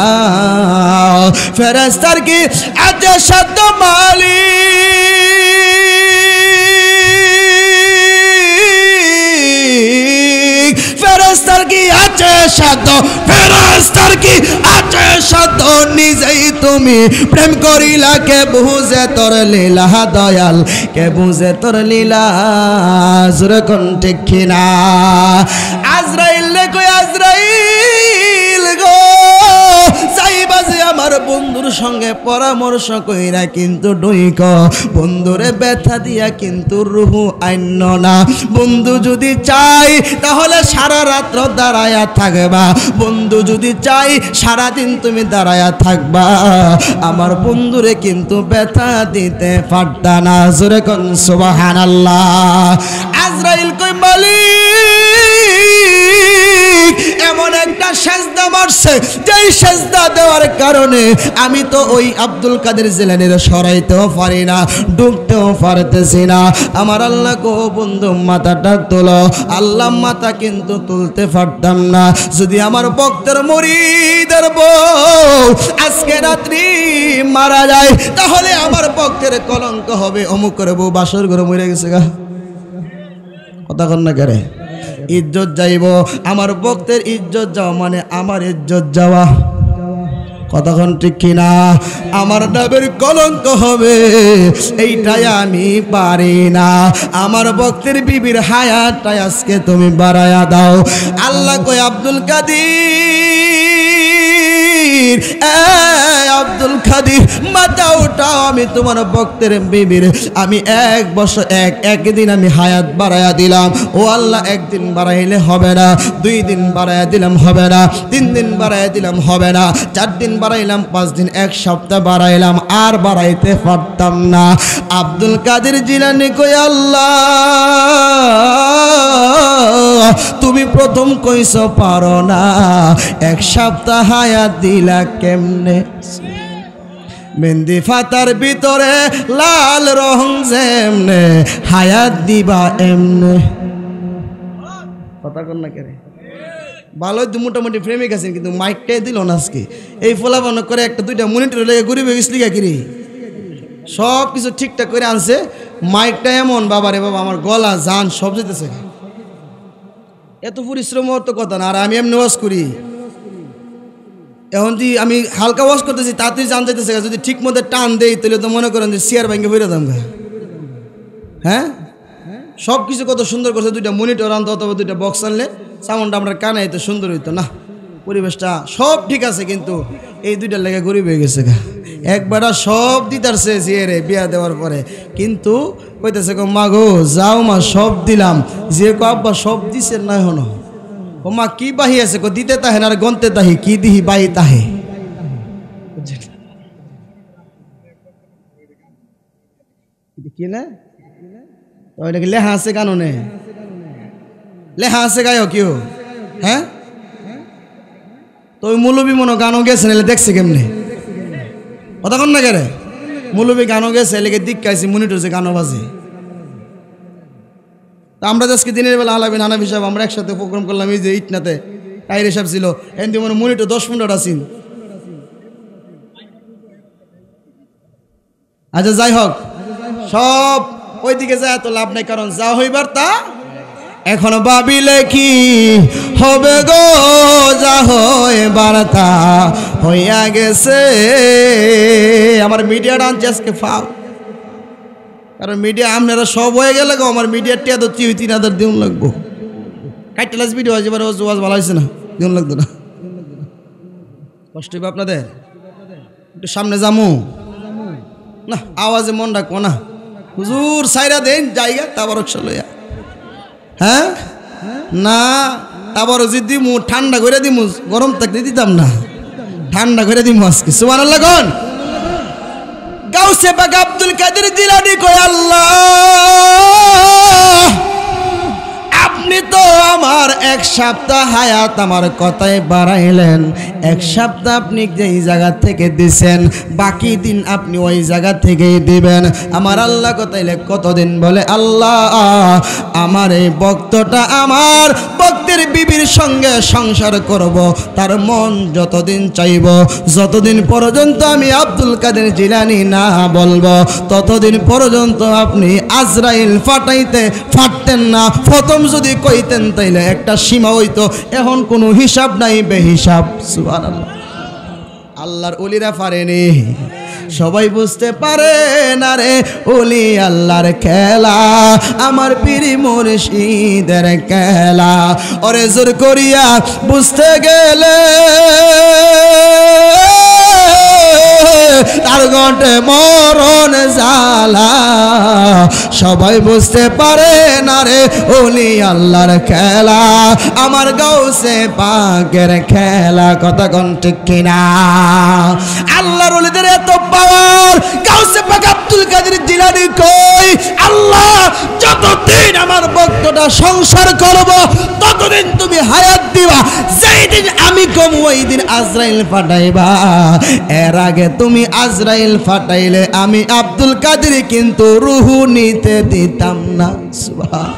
ফেরেশতার কি আছে সাধ্য মালিক, ফেরেশতার কি আছে সাধ্য, ফেরেশতার কি আছে সাধ্য, নিজেই তুমি প্রেম করিলা, কে বুঝে তোর লীলা দয়াল, কে বুঝে তোর লীলা? জোরে কোন ঠিক কিনা? আজরাইল রে কই আজরাইল গো, যাইবা যে আমার বন্ধুর সঙ্গে পরামর্শ কইরা কিন্তু ডইক, বন্ধুরে ব্যথা দিয়া কিন্তু রুহু আইন্য না। বন্ধু যদি চাই তাহলে সারা রাত্র দাঁড়ায়া থাকবা, বন্ধু যদি চাই সারাদিন তুমি দাঁড়ায়া থাকবা, আমার বন্ধুরে কিন্তু ব্যথা দিতে পারতা না। জোরে কোন সুবহানাল্লাহ। আজরাইল কই মালিক এমন একটা সেজদা মারছে, যেই সেজদা দেওয়ার কারণে আমি তো ওই আব্দুল কাদের জিলানীর সরাইতেও পারি না, ডুবতেও পারতেছি না। আমার আল্লাহ গো বন্ধু মাথাটা তোলো। আল্লাহ মাথা কিন্তু তুলতে পারতাম না। যদি আমার ভক্তের মুরিদের বউ আজকে রাত্রি মারা যায়, তাহলে আমার ভক্তের কলঙ্ক হবে। অমুকের বউ বাসর ঘরে মরে গেছে গা, কথা কন না করে, ইজ্জত যাইব। আমার ভক্তের ইজ্জত যাওয়া মানে আমার ইজ্জত যাওয়া, কতক্ষণ ঠিক কিনা? আমার নামের কলঙ্ক হবে, এইটাই আমি পারি না। আমার ভক্তের বিবির হায়াতটাই আজকে তুমি বাড়ায়া দাও। আল্লাহ কই আব্দুল কাদির, আব্দুল কাদির মাথা উঠাও, আমি তোমার ভক্তের বিবির আমি 1 বছর একদিন আমি হায়াত বাড়ায়া দিলাম। ও আল্লাহ, একদিন বাড়াইলে হবে না, 2 দিন বাড়াইয়া দিলাম হবে না, 3 দিন বাড়াইয়া দিলাম হবে না, 4 দিন বাড়াইলাম, 5 দিন, 1 সপ্তাহ বাড়াইলাম, আর বাড়াইতে পারতাম না। আব্দুল কাদের জিলানী কই আল্লাহ, তুমি প্রথম কইছো পারো না, 1 সপ্তাহ হায়াত দিলা কেমনে? মেহেন্দি ফাতার ভিতরে লাল রং যেমনে, হায়াত দিবা এমনে। কথা কন না কেরে? ভালোই তো মোটামুটি প্রেমিক আছেন, কিন্তু মাইকটাই দিল না আজকে। এই ফলাফল করে 1-2টা মনিটর লেগে গরিব হয়ে গেছিল কিরি, সব কিছু ঠিকঠাক করে আনছে। মাইকটা এমন বাবা রে বাবা, আমার গলা জান সব যেতেছে। এত পরিশ্রম হওয়ার তো কথা না। আর আমি এমনি ওয়াজ করি, এখন যদি আমি হালকা ওয়াশ করতেছি তাড়াতাড়ি জান যেতেছে। যদি ঠিক মতো টান দেই তাহলে তো মনে করেন যে চেয়ার ভেঙে ফিরে দাম গা। হ্যাঁ, সব কিছু কত সুন্দর করছে। 2টা মনিটর আনতে, অথবা 2টা বক্স আনলে সাউন্ডটা আমরা কানে এত সুন্দর হইতো না। পরিবেশটা সব ঠিক আছে, কিন্তু এই 2টার লেগে গরিব হয়ে গেছে গা। একবার সব দিতারছে জিয়ারে বিয়া দেওয়ার পরে, কিন্তু কইতেছে গো মা গো যাও মা সব দিলাম, যে কো আব্বা সব দিছে না হনো। ও মা কি বাহি আছে কো দিতে তাহে না, আর গন্তে তাহি কি দিহি বাহি তাহে। কি না ওইটাকে লেখা আছে কানুনে, লেখা আছে গায়ক কেউ। হ্যাঁ, তো ওই মৌলবী মনে গানও গেছে, নাহলে দেখছে কেমনে? কতক্ষণ না গেলে মৌলবী গানও গেছে, লেগে দিকাইছি মনিটর যে গানও বাজে। তা আমরা আজকে দিনের বেলা আলাবিন হানাফি সাহেব আমরা একসাথে প্রোগ্রাম করলাম এই যে ইটনাতে, টাইরে সাহেব ছিল, এমনি মনে মনিটর 10-15 আছেন। আচ্ছা যাই হোক, সব ওইদিকে যায় তো লাভ নাই, কারণ যা হইবার তা এখন ভাবিলে কি হবে গো, যা হইবার তা হইয়া গেছে। আমার মিডিয়া ডান্স আজকে ফাও, কারণ মিডিয়া আপনারা সব হয়ে গেলে গো, আমার মিডিয়ার টিয়া তো 3,000 দিন লাগবো। কাইটালাস ভিডিও আছে, এবার ওয়াজ ভালো হয়েছে না, দিন লাগতো না, কষ্ট হবে আপনাদের। একটু সামনে যামু না, আওয়াজে মন রাখবো না, হুজুর সাইরা দেন জায়গা তাবারক লইয়া। হ্যাঁ না, তাবারক যদি দিমু ঠান্ডা করে দিমু, গরম থাকতে দিতাম না, ঠান্ডা করে দিমু আজকে। সুবহানাল্লাহ কোন গাউসে পাক আব্দুল কাদের জিলানী কয়, আল্লাহ আপনি তো আমার 1 সপ্তাহ হায়াত আমার কথায় বাড়াইলেন। 1 সপ্তাহ আপনি যেই জায়গা থেকে দিছেন, বাকি দিন আপনি ওই জায়গা থেকেই দিবেন। আমার আল্লাহ কথাইলে কতদিন? বলে আল্লাহ আমার এই ভক্তটা আমার ভক্তের বিবির সঙ্গে সংসার করব, তার মন যতদিন চাইব, যতদিন পর্যন্ত আমি আব্দুল কাদের জিলানী না বলবো, ততদিন পর্যন্ত আপনি আজরাইল ফাটতেন না। প্রথম যদি কইতেন তাইলে একটা সীমা হইতো, এখন কোনো হিসাব নাই, বেহিসাব। সুবহানাল্লাহ। আল্লাহর ওলিরা পারেনি, সবাই বুঝতে পারে না রে ওলি আল্লাহর খেলা, আমার পীর মুর্শিদের খেলা। ওরে জোর করিয়া বুঝতে গেলে তার ঘটে মরণ জ্বালা, সবাই বুঝতে পারে না রে ওলি আল্লাহর খেলা, আমার গাউসে পাকের খেলা। কথা কোন ঠিক কিনা? আল্লাহর ওলিদের এত পাওয়ার, গাউসে পাক আব্দুল কাদের জিলানী কই, আল্লাহ যতদিন আমার ভক্তটা সংসার করব, ততদিন তুমি হায়াত দিবা, যেই দিন আমি কম ওই দিন আজরাইল পাঠাইবা। এর আগে তুমি আজরাইল ফাটাইলে আমি আব্দুল কাদের কিন্তু রুহু নিতে দিতাম না। সুবহান।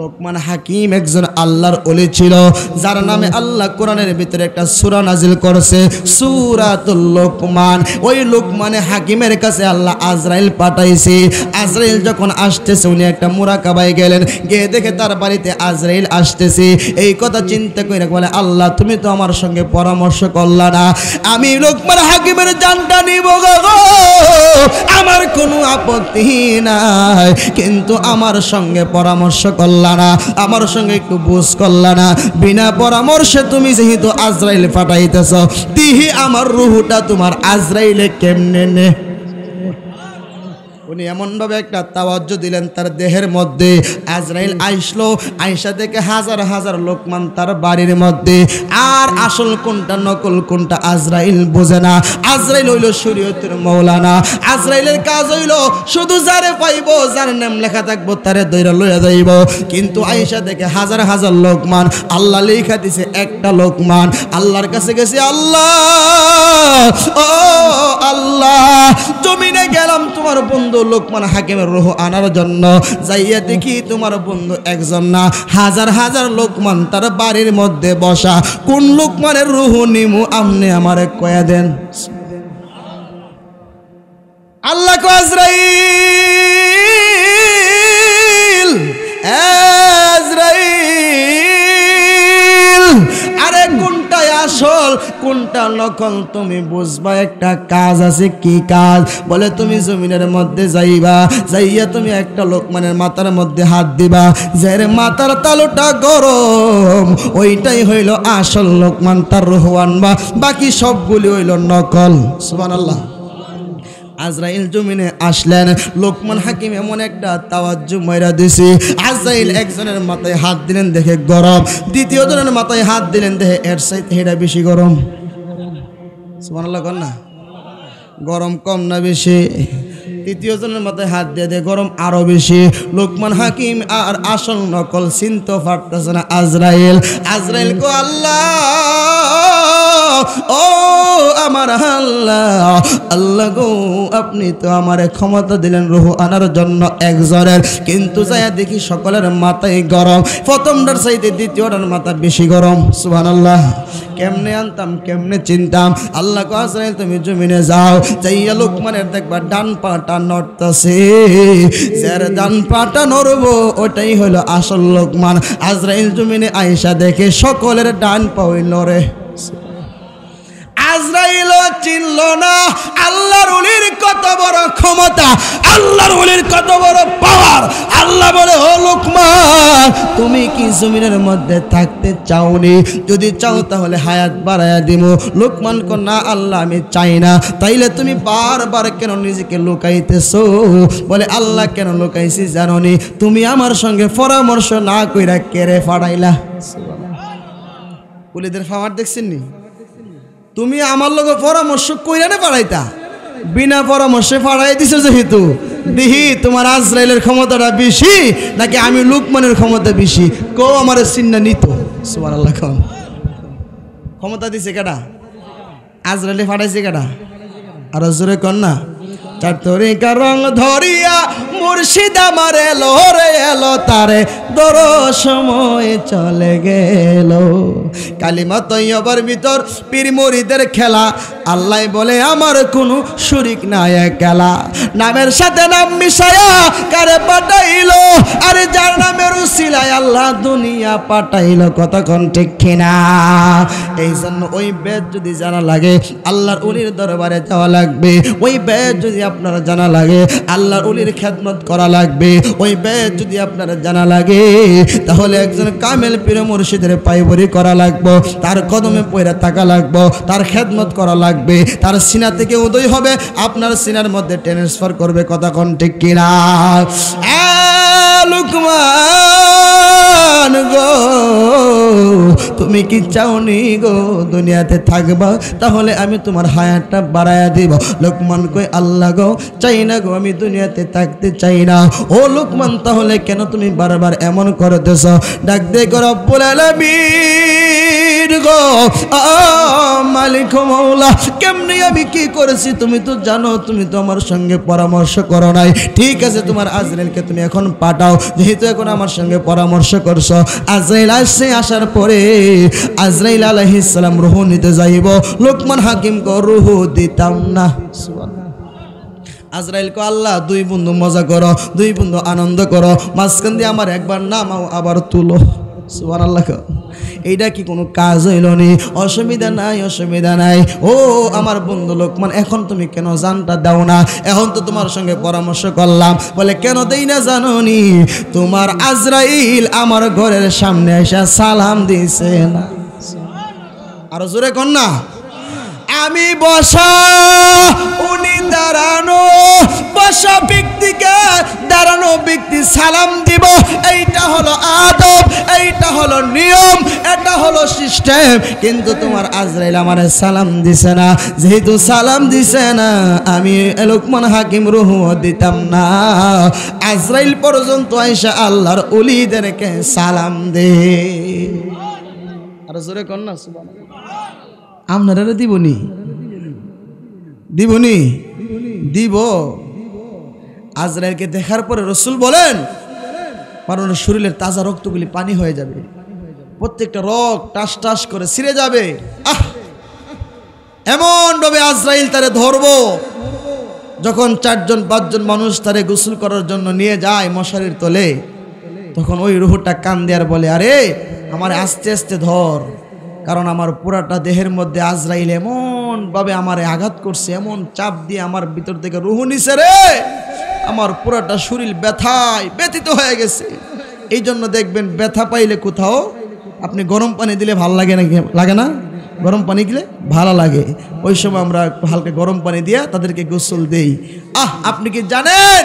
লোকমান হাকিম একজন আল্লাহর ওলি ছিল, যার নামে আল্লাহ কোরআনের ভিতরে একটা সূরা নাজিল করেছে, সূরাতুল লোকমান। ওই লোকমানে হাকিমের কাছে আল্লাহ আজরাইল পাঠাইছে। আজরাইল যখন আসতেছে, উনি একটা মুরাকাবায় গেলেন, গিয়ে দেখে তার বাড়িতে আজরাইল আসতেছে। এই কথা চিন্তা করে বলে, আল্লাহ তুমি তো আমার সঙ্গে পরামর্শ করলা না, আমি লোকমান হাকিমের জানটা নিব গো, আমার কোনো আপত্তি নাই, কিন্তু আমার সঙ্গে পরামর্শ করলা না, আমার সঙ্গে একটু বুঝ করলা না, বিনা পরামর্শে তুমি যেহেতু আজরাইল পাঠাইতেছ, দিহি আমার রুহুটা তোমার আজরাইলে কেমনে নে। উনি এমনভাবে একটা তাওয়াজ্জু দিলেন তার দেহের মধ্যে। আজরাইল আইসলো, আয়সা থেকে হাজার হাজার লোকমান তার বাড়ির মধ্যে। আর আসল কোনটা নকল কোনটা আজরাইল বোঝে না। আজরাইল হইল শরীয়তের মৌলানা। আজরাইলের কাজ হইল শুধু যারে পাইব, যার নাম লেখা থাকবো তারে দইরা লইয়া যাইব। কিন্তু আয়সা থেকে হাজার হাজার লোকমান, আল্লাহ লেখা দিছে একটা লোকমান। আল্লাহর কাছে গেছে, আল্লাহ ও আল্লাহ, জমিনে গেলাম তোমার বন্ধু লোকমান হাকিমের রূহ আনার জন্য, যাইয়া দেখি তোমার বন্ধু একজন না, হাজার হাজার লোকমান তার বাড়ির মধ্যে বসা। কোন লোকমানের রূহ নিমু আমনে আমারে কয়া দেন। আল্লাহ কো আজরাইল, আজরাইল, আরে কোনটা আসল কোনটা নকল তুমি বুঝবা, একটা কাজ আছে। কি কাজ? বলে তুমি জমিনের মধ্যে যাইবা, যাইয়া তুমি একটা লোকমানের মাথার মধ্যে হাত দিবা, যার মাথার তালুটা গরম, ওইটাই হইল আসল লোকমান, তার রূহ আনবা, বাকি সবগুলি হইল নকল। সুবহানাল্লাহ। আজরাইল জমিনে আসলেন, লোকমান হাকিম এমন একটা তাওয়াজ্জু মাইরা দিছে। আজরাইল একজনের মাথায় হাত দিলেন, দেখে গরম, দ্বিতীয় জনের মাথায় হাত দিলেন, দেখে এর চাইতে এটা বেশি গরম। সুবহানাল্লাহ কর না, গরম কম না বেশি? তৃতীয় জনের মাথায় হাত দিয়ে দেয়, গরম আরো বেশি। লোকমান হাকিম আর আসল নকল চিনতে পারতেছে না। আজরাইল, আজরাইল কো আল্লাহ ও আমার আল্লাহ, আল্লাহ গো আপনি তো আমার ক্ষমতা দিলেন রুহ আনার জন্য একজনের, কিন্তু যাইয়া দেখি সকলের মাথায় গরম, প্রথমটার চাইতে দ্বিতীয়টার মাথা বেশি গরম। সুবহানাল্লাহ। কেমনে আনতাম, কেমনে চিনতাম? আল্লাহ কো আজরাইল তুমি জমিনে যাও, যাইয়া লোকমানের দেখবা ডান পাটা নড়তেছে, যার ডান পাটা নড়বো ওটাই হলো আসল লোকমান। আজরাইল জমিনে আয়েশা দেখে সকলের ডান পাওই নড়ে। আজরাইল চিনল না আল্লাহর ওলির কত বড় ক্ষমতা, আল্লাহর ওলির কত বড় পাওয়ার। আল্লাহ বলে, ও লোকমান তুমি কি জমিনের মধ্যে থাকতে চাওনি? যদি চাও তাহলে হায়াত বাড়ায়া দিব। লোকমান কো না আল্লাহ আমি চাই না। তাইলে তুমি বারবার কেন নিজেকে লুকাইতেছো? বলে আল্লাহ কেন লুকাইছি জানোনি? তুমি আমার সঙ্গে পরামর্শ না কইরা কেড়ে ফাড়াইলা। ওলিদের ফাওয়ার দেখছেন নি? তুমি আমার লগে পরামর্শ কইরা না পাড়াইতা, বিনা পরামর্শে পাড়াই দিছো। যেহেতু দেখি তোমার আজরাইলের ক্ষমতাটা বেশি নাকি আমি লোকমানের ক্ষমতা বেশি, কো আমার চিন্না নিত। সুবহানাল্লাহ। ক্ষমতা দিছে কেডা? আজরাইলে পাঠাইছে কেডা? আর জোরে কর না। চার তরিকা রং ধরিয়া মুর্শিদ আমার এলো রে এলো, তারে দর সময় চলে গেল। কালিমা তৈয়বার ভিতর পীর মুরিদের খেলা। আল্লাহ বলে আমার কোনো শরিক নাই একলা, নামের সাথে নাম মিশায়া কারে পাঠাইলো, আরে যার নামের উসিলায় আল্লাহ দুনিয়া পাঠাইলো। কতক্ষণ ঠিক কিনা? এই জন্য ওই বেদ যদি জানা লাগে আল্লাহর ওলির দরবারে যাওয়া লাগবে। ওই বেদ যদি আপনারা জানা লাগে আল্লাহর ওলির খেদমত করা লাগবে। ওই বেদ যদি আপনারা জানা লাগে তাহলে একজন কামেল পীর মুর্শিদের পায়বরি করা লাগবে, তার কদমে পয়রা থাকা লাগবে, তার খেদমত করা লাগবে। তার সিনা থেকে উদয় হবে, আপনার সিনার মধ্যে ট্রান্সফার করবে। কথা কোন ঠিক কিনা? লোকমান গো তুমি কি চাওনি গো দুনিয়াতে থাকবা? তাহলে আমি তোমার হায়াতটা বাড়ায়া দিব। লোকমান কই আল্লাহ গো চাই না গো, আমি দুনিয়াতে থাকতে চাই না। ও লোকমান তাহলে কেন তুমি বারবার এমন করতেছ? ডাক দে গো রব্বুল আলামিন গো মালিক মওলা, কেমনে আমি কি করেছি তুমি তো জানো, তুমি তো আমার সঙ্গে পরামর্শ করো নাই। ঠিক আছে তোমার আজরাইলকে তুমি এখন পাঠাও, যেহেতু এখন আমার সঙ্গে পরামর্শ করছো। আজরাইল আসছে, আসার পরে আজরাইল আলাইহিস সালাম রূহ নিতে যাইব। লোকমান হাকিম কো রূহ দিতাম না। আজরাইল কো আল্লাহ দুই বন্ধু মজা করো, দুই বন্ধু আনন্দ করো, মাঝখান দিয়ে আমার একবার নামাও আবার তুলো। সুবহানাল্লাহ। এইটা কি কোনো কাজ হইল নি? অসুবিধা নাই, অসুবিধা নাই। ও আমার বন্ধু লোকমান এখন তুমি কেন জানটা দাও না? এখন তো তোমার সঙ্গে পরামর্শ করলাম। বলে কেন দেই না জানো নি? তোমার আজরাইল আমার ঘরের সামনে এসে সালাম দিছে না। আরো জোরে কর না। আমি বসা উনি দাঁড়ানো, বসা ব্যক্তিকে দাঁড়ানো ব্যক্তি সালাম দিব। এইটা হলো আদব, এইটা হলো নিয়ম, এটা হলো সিস্টেম। কিন্তু তোমার আজরাইল আমারে সালাম দিছে না। যেহেতু সালাম দিছে না আমি লোকমান হাকিম রূহ দিতাম না। আজরাইল পর্যন্ত আয়েশা আল্লাহর ওলিদেরকে সালাম দে। আর জোরে কর না সুবহানাল্লাহ। আপনারা দিবনি? দিবনি? দিব। আজরাইলকে দেখার পরে রসুল বলেন কারণ শরীরের তাজা রক্তগুলি পানি হয়ে যাবে, প্রত্যেকটা রক টাস টাস করে ছিঁড়ে যাবে। এমন ভাবে আজরাইল তারে ধরবো। যখন 4জন 5জন মানুষ তারে গোসল করার জন্য নিয়ে যায় মশারির তলে, তখন ওই রুহটা কান দেয়ার বলে আরে আমার আস্তে আস্তে ধর, কারণ আমার পুরাটা দেহের মধ্যে আজরাইল এমন ভাবে আমারে আঘাত করছে, এমন চাপ দিয়ে আমার ভিতর থেকে রুহ নিছে রে, আমার পুরাটা শরীর ব্যথায় ব্যথিত হয়ে গেছে। এই জন্য দেখবেন ব্যথা পাইলে কোথাও আপনি গরম পানি দিলে ভালো লাগে না? লাগে না? গরম পানি দিলে ভালো লাগে। ওই সময় আমরা হালকা গরম পানি দিয়া তাদেরকে গোসল দেই। আপনি কি জানেন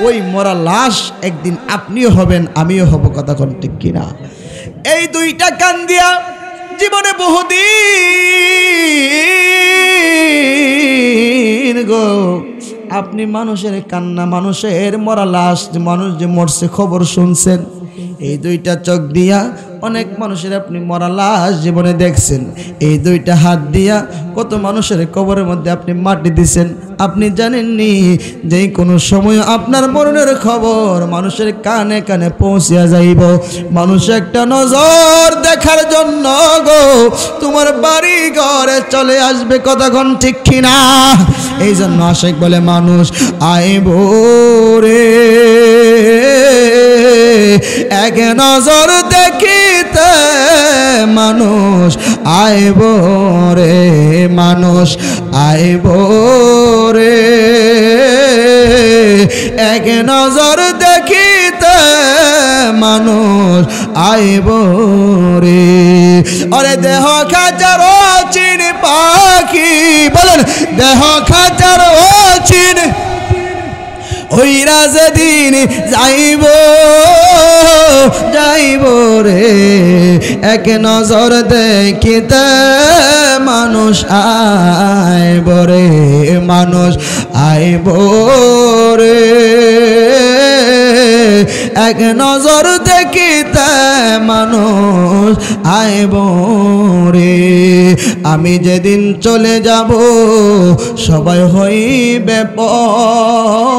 ওই মরা লাশ একদিন আপনিও হবেন, আমিও হব। কথা কোন ঠিক কিনা? এই দুইটা কান দিয়া জীবনে বহুদিন গো আপনি মানুষের কান্না, মানুষের মরা লাশ, মানুষ যে মরছে খবর শুনছেন। এই দুইটা চোখ দিয়া অনেক মানুষের আপনি মরা লাশ জীবনে দেখছেন। এই দুইটা হাত দিয়া কত মানুষের কবরের মধ্যে আপনি মাটি দিছেন। আপনি জানেননি যে কোনো সময় আপনার মরণের খবর মানুষের কানে কানে পৌঁছিয়া যাইব। মানুষ একটা নজর দেখার জন্য গো তোমার বাড়ি ঘরে চলে আসবে, কতক্ষণ ঠিক কিনা? এই জন্য আশিক বলে মানুষ আইব রে এক নজর দেখিতে, মানুষ আইব রে, মানুষ আইব রে এক নজর দেখিতে, মানুষ আইব রে। ওরে দেহ খাঁচার চিন পাখি, বলেন দেহ খাঁচার চিন ওই রাজদিন যাইব যাইব রে এক নজর দেখিতে, মানুষ আইব রে, মানুষ আইব রে এক নজর দেখিতে, মানুষ আইব রে। আমি যেদিন চলে যাব সবাই হইবে পর,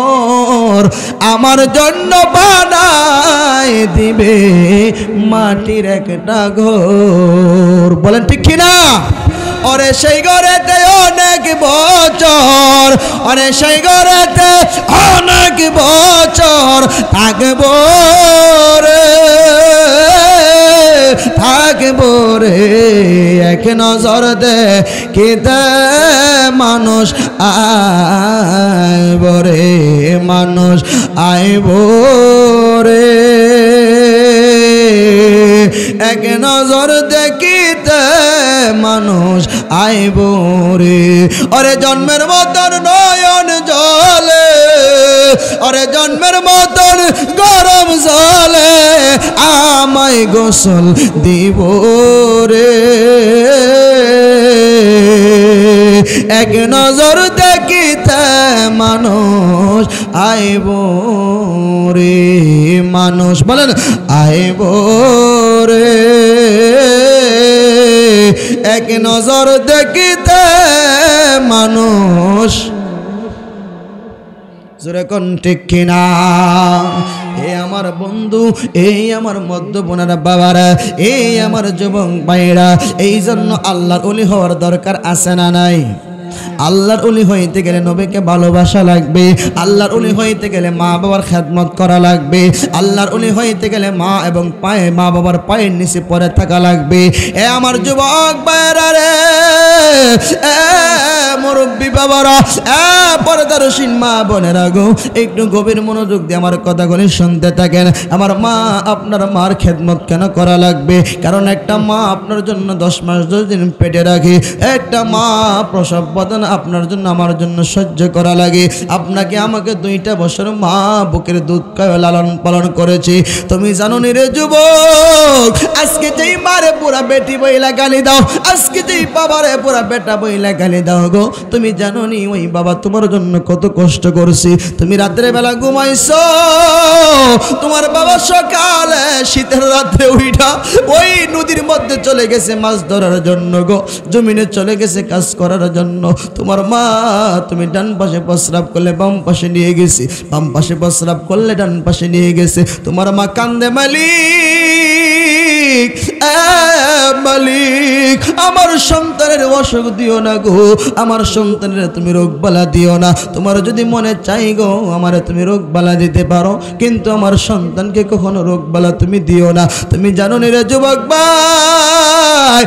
আমার জন্য বানাই দিবে মাটির একটা ঘর, বলেন ঠিক কিনা? ওরে সেই ঘরেতে অনেক বছর, ওরে সেই ঘরেতে অনেক বছর থাকব রে, থাকব রে এক নজর দেখিতে, মানুষ আইব রে, মানুষ আইব রে এক নজর দেখিতে, মানুষ আইব রে। ওরে জন্মের মতন নয়ন জলে, ওরে জন্মের মতন গরম জলে আমায় গোসল দিব রে এক নজর দেখিতে, মানুষ আইব রে, মানুষ বলেন আইব রে এক নজর দেখিতে, মানুষ জোরে কোন ঠিক কিনা? এই আমার বন্ধু, এই আমার মধ্য বোনেরা বাবারা, এই আমার যুবক ভাইরা, এই জন্য আল্লাহর ওলি হওয়ার দরকার আছে না নাই? আল্লাহর ওলি হইতে গেলে নবীকে ভালোবাসা লাগবে, আল্লাহর ওলি হইতে গেলে মা বাবার খেদমত করা লাগবে, আল্লাহর ওলি হইতে গেলে মা এবং পায়ে মা বাবার পায়ের নিচে পড়ে থাকা লাগবে। এ আমার যুবক ভাইরা রে, মুরব্বী বাবারা, পর্দারসীন মা বোনেরা গো, একটু গভীর মনোযোগ দিয়ে আমার কথাগুলি শুনতে থাকেন। আমার মা, আপনার মার খেদমত কেন করা লাগবে? কারণ একটা মা আপনার জন্য 10 মাস 10 দিন পেটে রাখে, একটা মা প্রসব বেদনা আপনার জন্য আমার জন্য সহ্য করা লাগে। আপনাকে আমাকে 2টা বছর মা বুকের দুধ খাওয়া লালন পালন করেছে। তুমি জানো নি রে যুবক, আজকে যেই মারে পুরা বেটি বইলা গালি দাও, আজকে যেই বাবারে পুরা বেটা বইলা গালি দাও গো, তুমি জানো নি ওই বাবা তোমার জন্য কত কষ্ট করছে। তুমি রাতের বেলা ঘুমাইছো, তোমার বাবা সকালে শীতের রাত্রে উঠা ওই নদীর মধ্যে চলে গেছে মাছ ধরার জন্য গো, জমিনে চলে গেছে কাজ করার জন্য। তোমার মা, তুমি ডান পাশে প্রস্রাব করলে বাম পাশে নিয়ে গেছে, বাম পাশে প্রস্রাব করলে ডান পাশে নিয়ে গেছে। তোমার মা কান্দে, মালিক মালিক আমার সন্তানের অসুখ দিও না গো, আমার সন্তানের তুমি রোগ বালা দিও না। তোমার যদি মনে চাই গো আমারে তুমি রোগ বালা দিতে পারো, কিন্তু আমার সন্তানকে কখনো রোগ বালা তুমি দিও না। তুমি জানো নি রে যুবক ভাই,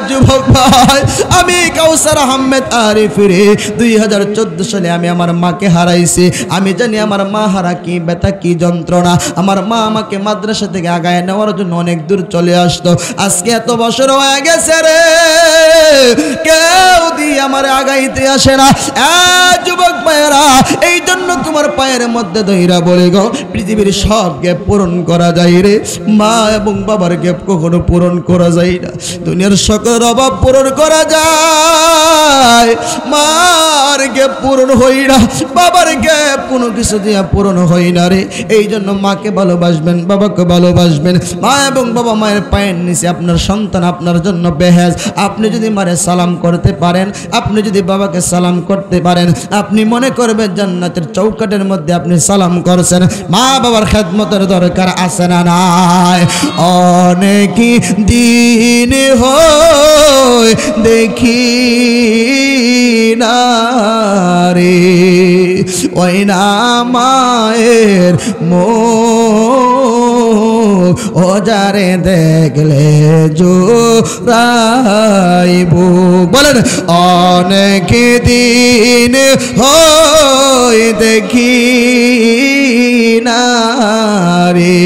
যুবক ভাই, আমি কাউসার আহমেদ আরিফ রে 2014 সালে আমি আমার মাকে হারাইছি। আমি জানি আমার মা হারা কি ব্যথা, কি যন্ত্রণা। আমার মা আমাকে মাদ্রাসা থেকে আগায় নেওয়ার জন্য অনেক দূর চলে আসতো। আজকে এত বছর হয়ে গেছে রে, কেউ দিয়ে আমার আগাইতে আসে না। যুবক ভাইয়েরা, এই জন্য তোমার পায়ের মধ্যে ধইরা বলে গো, পৃথিবীর সব গ্যাপ পূরণ করা যায় রে, মা এবং বাবার গ্যাপ কখনো পূরণ করা যায় না। দুনিয়ার সকল অভাব পূরণ করা যায়, মার গে পূরণ হই না, বাবার গে কোনো কিছু দিয়া পূরণ হই না রে। এই জন্য মাকে ভালোবাসবেন, বাবাকে ভালোবাসবেন। মা এবং বাবা মায়ের পায়ের নিচে আপনার সন্তান আপনার জন্য বেহেজ। আপনি যদি মারে সালাম করতে পারেন, আপনি যদি বাবাকে সালাম করতে পারেন, আপনি মনে করবেন জান্নাতের চৌকাটের মধ্যে আপনি সালাম করছেন। মা বাবার খেদমতের দরকার আছে না নাই? অনেক দিন হয় দেখি না রে ওই না মায়ের ও যারে দেখলে জোরাইব। বলেন অনেক দিন হয় দেখি না রে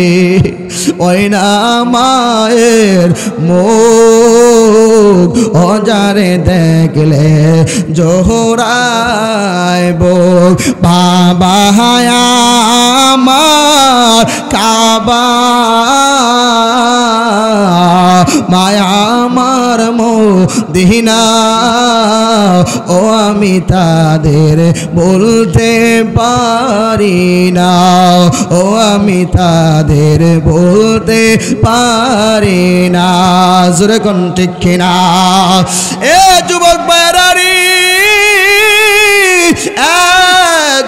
ওই না মায়ের মুখ ও যারে দেখলে জোরাইব। বাবা আমার কাবা, মায়া আমার মদিনা, ও আমি তাদের বলতে পারি না, ও আমি তাদের বলতে পারি না। জোরে কোন ঠিক কিনা? এ যুবক বাইরারি,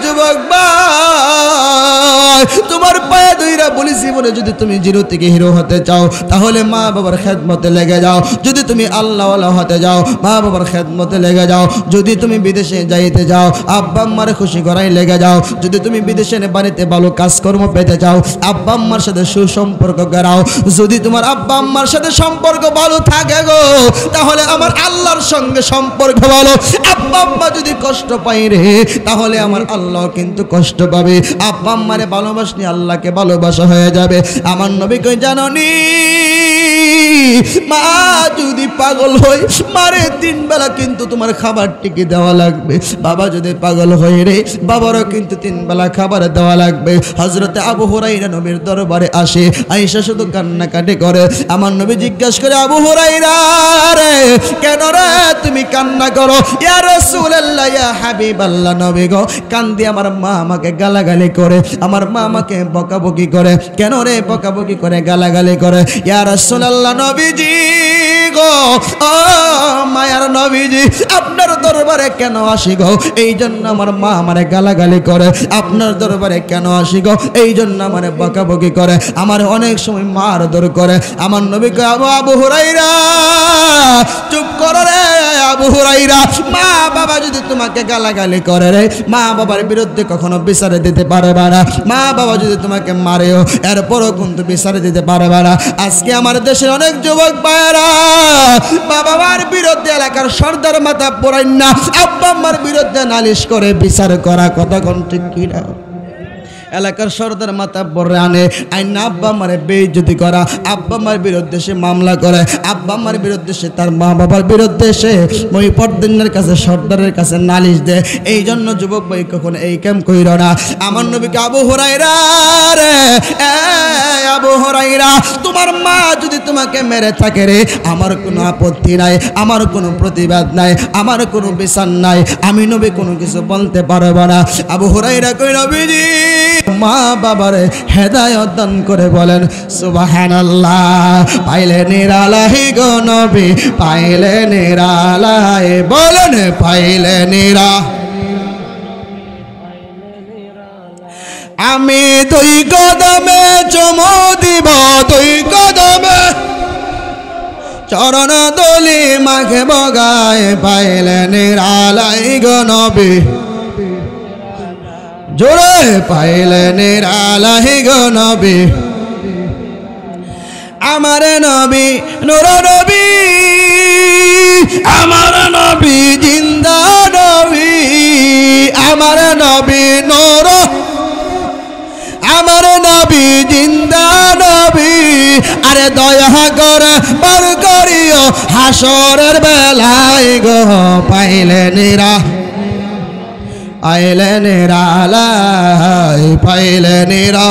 যুবক ভাই, তোমার পায়ে ধইরা বলিছি বলে যদি তুমি জিরো থেকে হিরো হতে চাও তাহলে মা বাবার খেদমতে লেগে যাও। যদি তুমি আল্লাহওয়ালা হতে যাও মা বাবার খেদমতে লেগে যাও। যদি তুমি বিদেশে যাইতে যাও আব্বা আম্মার খুশি করাই লেগে যাও। যদি তুমি বিদেশের বাড়িতে ভালো কাজকর্ম পেতে চাও আব্বা আম্মার সাথে সুসম্পর্ক গড়াও। যদি তোমার আব্বা আম্মার সাথে সম্পর্ক ভালো থাকে গো তাহলে আমার আল্লাহর সঙ্গে সম্পর্ক ভালো। আব্বা আম্মা যদি কষ্ট পাই রে তাহলে আমার আল্লাহ কিন্তু কষ্ট পাবে। আব্বা আম্মারে ভালোবাসনি আল্লাহকে ভালোবাসা হয়ে যাবে। আমার নবী কই জাননি, মা যদি পাগল হয় মারে 3 বেলা কিন্তু তোমার খাবার টিকে দেওয়া লাগবে। বাবা যদি পাগল হয় রে বাবারও কিন্তু 3 বেলা খাবার দেওয়া লাগবে। হযরতে আবু হুরায়রা নবীর দরবারে আসে, আয়েশা শুধু কান্নাকাটি করে। আমার নবী জিজ্ঞাসা করে, আবু হুরায়রা রে কেন রে তুমি কান্না করো? ইয়া রাসূলুল্লাহ ইয়া হাবিবাল্লাহ, নবী গো কান্দি আমার মা আমাকে গালাগালি করে, আমার মা আমাকে বকাবকি করে। কেন রে বকাবকি করে গালাগালি করে? ইয়া রাসূলুল্লাহ নবীজি গো, ও মায়ার নবীজি আপনার দরবারে কেন আসি গো? এই জন্য আমার মা আমারে গালাগালি করে। আপনার দরবারে কেন আসি গো? এই জন্য আমারে বকাবকি করে, আমার অনেক সময় মারধর করে। আমার নবী কয়, আবু হুরায়রা চুপ করো রে আবু হুরায়রা। মা বাবা যদি তোমাকে গালাগালি করে রে মা বাবার বিরুদ্ধে কখনো বিচারে দিতে পারবে না। মা বাবা যদি তোমাকে মারেও এরপরও কিন্তু বিচারে দিতে পারবে না। আজকে আমার দেশের অনেক যুবক ভাইয়েরা বাবা মার বিরুদ্ধে এলাকার সর্দার মাথা পড়াই না আব্বা আম্মার বিরুদ্ধে নালিশ করে বিচার করা কথা কোন ঠিক কিনা? এলাকার সর্দার মাথা পরে আনে আইনা আব্বা আম্মারে বেইজ্জতি করা, আব্বা আম্মার বিরুদ্ধে সে মামলা করে, আব্বা আম্মার বিরুদ্ধে সে তার মা বাবার বিরুদ্ধে সে ওই পর্দিনের কাছে সর্দারের কাছে নালিশ দেয়। এই জন্য যুবক ভাই কখনো এই কাম কইর না। আমার নবীকে আবু হুরায়রা রে, আবু হুরায়রা তোমার মা যদি তোমাকে মেরে থাকে রে আমার কোনো আপত্তি নাই, আমার কোনো প্রতিবাদ নাই, আমার কোনো বিচার নাই, আমি নবী কোনো কিছু বলতে পারবো না। আবু হুরায়রা কই নবীজি মা বাবারে হেদায়েত দান করে বলেন সুবহানাল্লাহ। পাইলে নিরালাই গো নবী, পাইলে নিরালাই, বলেন পাইলে নিরা। আমি 2 কদমে চুমু দিব, 2 কদমে চরণ দলি মাখে বগায়, পাইলে নিরালাই গো নবী, জোরে পাইলে নিরালাই গো নবী। আমার নবী নূর নবী, আমার নবী জিন্দা নবী, আমার নবী নূর, আমার নবী জিন্দা নবী। আরে দয়া করে পার করিও হাসরের বেলায় গো, পাইলে নিরা আইলে নিরালাই, পাইলে নিরা।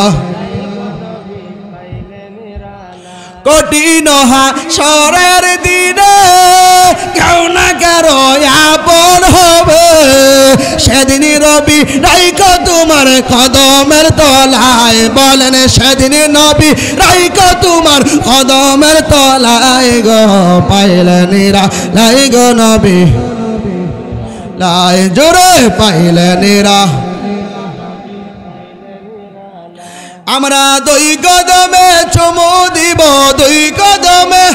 কঠিন হাসরের দিনে কেউ না কারো আপন হবে সেদিন রবি রাইখো তোমার কদমের তলায় বলেন সেদিন নবী রাইখো তোমার কদমের তলায় গো পাইলে নিরা লাই গো নবী লাই জোরে পাইলে নিরা আমরা দুই কদমে চুমু দিব দুই কদমে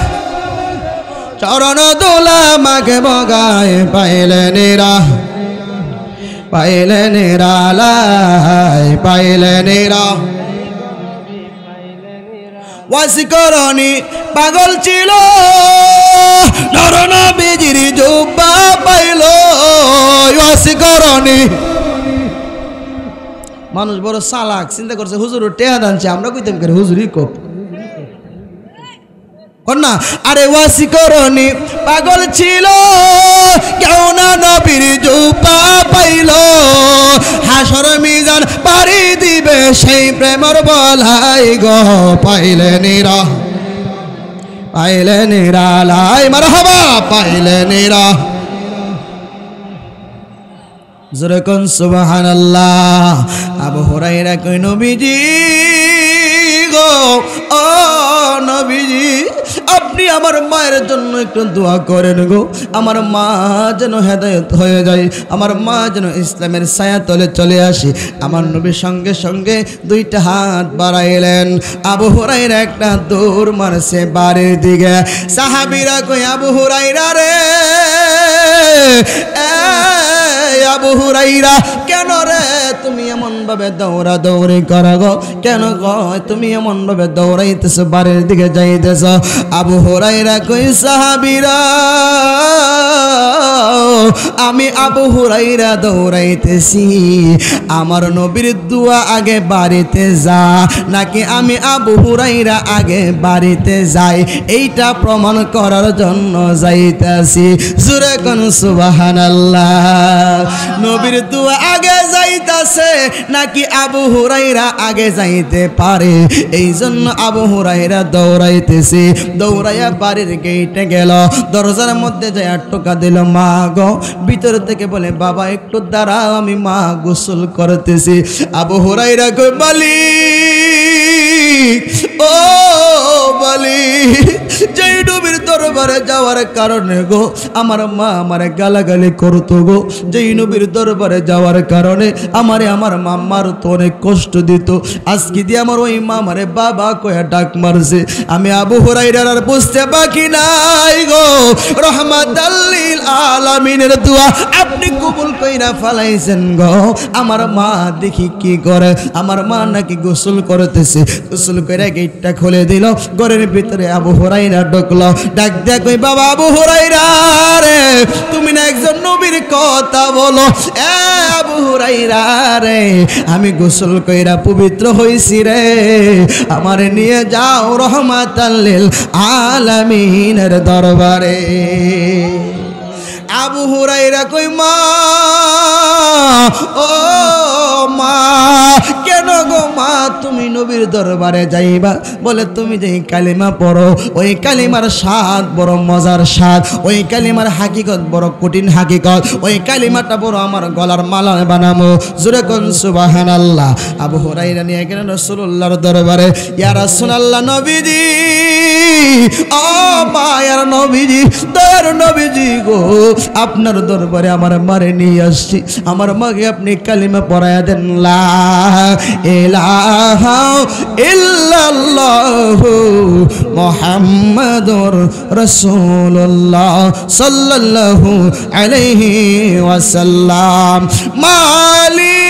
চরণ দোলা মাকে বগায় পাইলে নিরা লাই পাইলে নিরা ওয়াসিকরণী পাগল ছিল নরনবীজির জুব্বা পাইল ওয়াসিকরণী মানুষ বড় চালাক চিন্তা করছে হুজুর টেহা দানছে আমরা কইতাম করে হুজুরই কোপ কন্যা আরে ওয়াসিকরণী পাগল ছিল কেউ না নবীর জুব্বা পাইল হাসর মিজান পারি দিবে সেই প্রেমর বলাই গো পাইলে নিরালাই মারহাবা পাইলে নিরা জোরে কোন সুবহানাল্লাহ আবু হুরায়রা কই নবীজি গো ও নবীজি আপনি আমার মায়ের জন্য একটু দোয়া করেন গো আমার মা যেন হেদায়েত হয়ে যায় আমার মা যেন ইসলামের ছায়া তলে চলে আসে আমার নবীর সঙ্গে সঙ্গে দুইটা হাত বাড়াইলেন আবু হুরায়রা একটা দৌড় মারছে বাড়ির দিকে সাহাবীরা কই আবু হুরায়রা রে আবু হুরায়রা কেন রে তুমি এমন ভাবে দৌড়া দৌড়ি করো গো কেন গো তুমি এমন ভাবে দৌড়াইতেছো বাড়ির দিকে যাইতেছো আবু হুরায়রা কই সাহাবীরা আমি আবু হুরায়রা দৌড়াইতেছি আমার নবীর দোয়া আগে বাড়িতে যা নাকি আমি আবু হুরায়রা আগে বাড়িতে যাই এইটা প্রমাণ করার জন্য যাইতাছি জোরে কোন সুবহানাল্লাহ নবীর দোয়া আগে যাইতাছে নাকি আবু হুরায়রা আগে যাইতে পারে এই জন্য আবু হুরায়রা দৌড়াইতেছে দৌড়াইয়া বাড়ির গেটে গেল দরজার মধ্যে যায় টোকা দিল মা গো ভিতর থেকে বলে বাবা একটু দাঁড়াও আমি মা গোসল করতেছি আবু হুরায়রা কই মালিক ও মালিক যেই নবীর দরবারে যাওয়ার কারণে গো আমার মা আমারে গালাগালি করতো গো যেই নবীর দরবারে যাওয়ার কারণে আমার মাম্মার তো অনেক কষ্ট দিত আজকে দিয়ে আমার ওই মা আমারে বাবা কয়া ডাক মারছে আমি আবু হুরায়রার আর বুঝতে বাকি নাই গো রহমাতাল লিল আলামিনের দোয়া আপনি কবুল কইরা ফলাইছেন গো আমার মা দেখি কি করে আমার মা নাকি গোসল করতেছে গোসল করে গেটটা খুলে দিল ঘরের ভিতরে আবু হুরায়রা ঢুকলো ডাক দেয়া কই বাবা আবু হুরায়রা রে তুমি না একজন নবীর কথা বলো এ আবু হুরায়রা রে আমি গোসল কইরা পবিত্র হইছি রে আমারে নিয়ে যাও রহমাতাল লিল আলামিনের দরবারে আবু হুরায়রা কই মা ও মা কেন গো মা তুমি নবীর দরবারে যাইবা বলে তুমি যেই কালিমা পড়ো ওই কালিমার স্বাদ বড় মজার স্বাদ ওই কালিমার হাকিকত বড় কঠিন হাকিকত ওই কালিমাটা বড় আমার গলার মালা বানামো জোরে কোন সুবহানাল্লাহ আবু হুরায়রা নিয়ে গেলেন রাসূলুল্লাহর দরবারে ইয়া রাসূলুল্লাহ নবীজি ও মায়ের নবীজি দয়ার নবীজি গো আপনার দরবারে আমার মারে নিয়ে আসছি আমার মাকে আপনি কালিমা পড়ায়া দেন লা ইলাহা ইল্লাল্লাহু মুহাম্মাদুর রাসূলুল্লাহ সাল্লাল্লাহু আলাইহি ওয়াসাল্লাম মালিক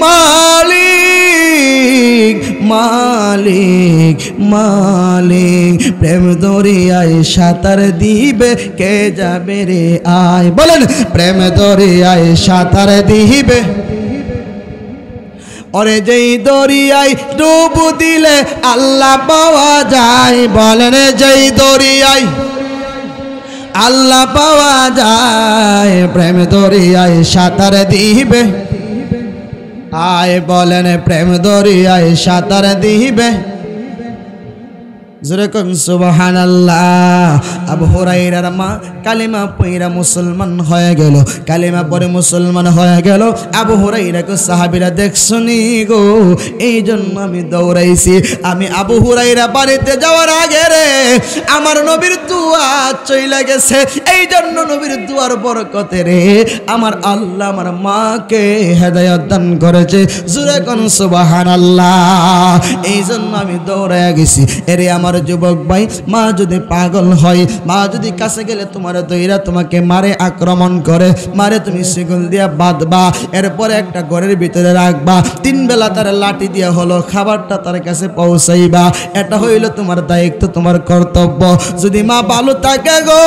মালিক মালিক মালিক প্রেম দরিয়ায় সাঁতার দিবে কে যাবে রে আয় বলেন প্রেম দরিয়ায় সাঁতার দিবে ওরে যেই দরিয়ায় ডুব দিলে আল্লাহ পাওয়া যায় বলেন যেই দরিয়ায় আল্লাহ পাওয়া যায় প্রেম দরিয়ায় সাঁতার দিবে আয় বলেন প্রেম দরিয়ায় সাঁতার দিবে, যেরকম সুবহানাল্লাহ। আবু হুরায়রার মা কালিমা পড়া মুসলমান হয়ে গেল, কালিমা পড়ে মুসলমান হয়ে গেল। আবু হুরায়রাকে সাহাবীরা দেখছনি গো, এই জন্য আমি দৌড়াইছি। আমি আবু হুরায়রা বাড়িতে যাওয়ার আগে রে আমার নবীর দুয়া চইলা গেছে, এই জন্য নবীর দুয়ার বরকতে রে আমার আল্লাহ আমার মাকে হেদায়েত দান করেছে, জোরে কোন সুবহানাল্লাহ। এই জন্য আমি দৌড়াইয়া গেছি। এরে আমার যুবক ভাই, মা যদি পাগল হয়, মা যদি কাছে গেলে তোমার দইরা তোমাকে মারে, আক্রমণ করে, মারে তুমি শিকল দিয়া বাঁধবা, এরপরে একটা ঘরের ভিতরে রাখবা, 3 বেলা তার লাঠি দিয়া হলো খাবারটা তার কাছে পৌঁছাইবা। এটা হইল তোমার দায়িত্ব, তোমার কর্তব্য। যদি মা ভালো থাকে গো,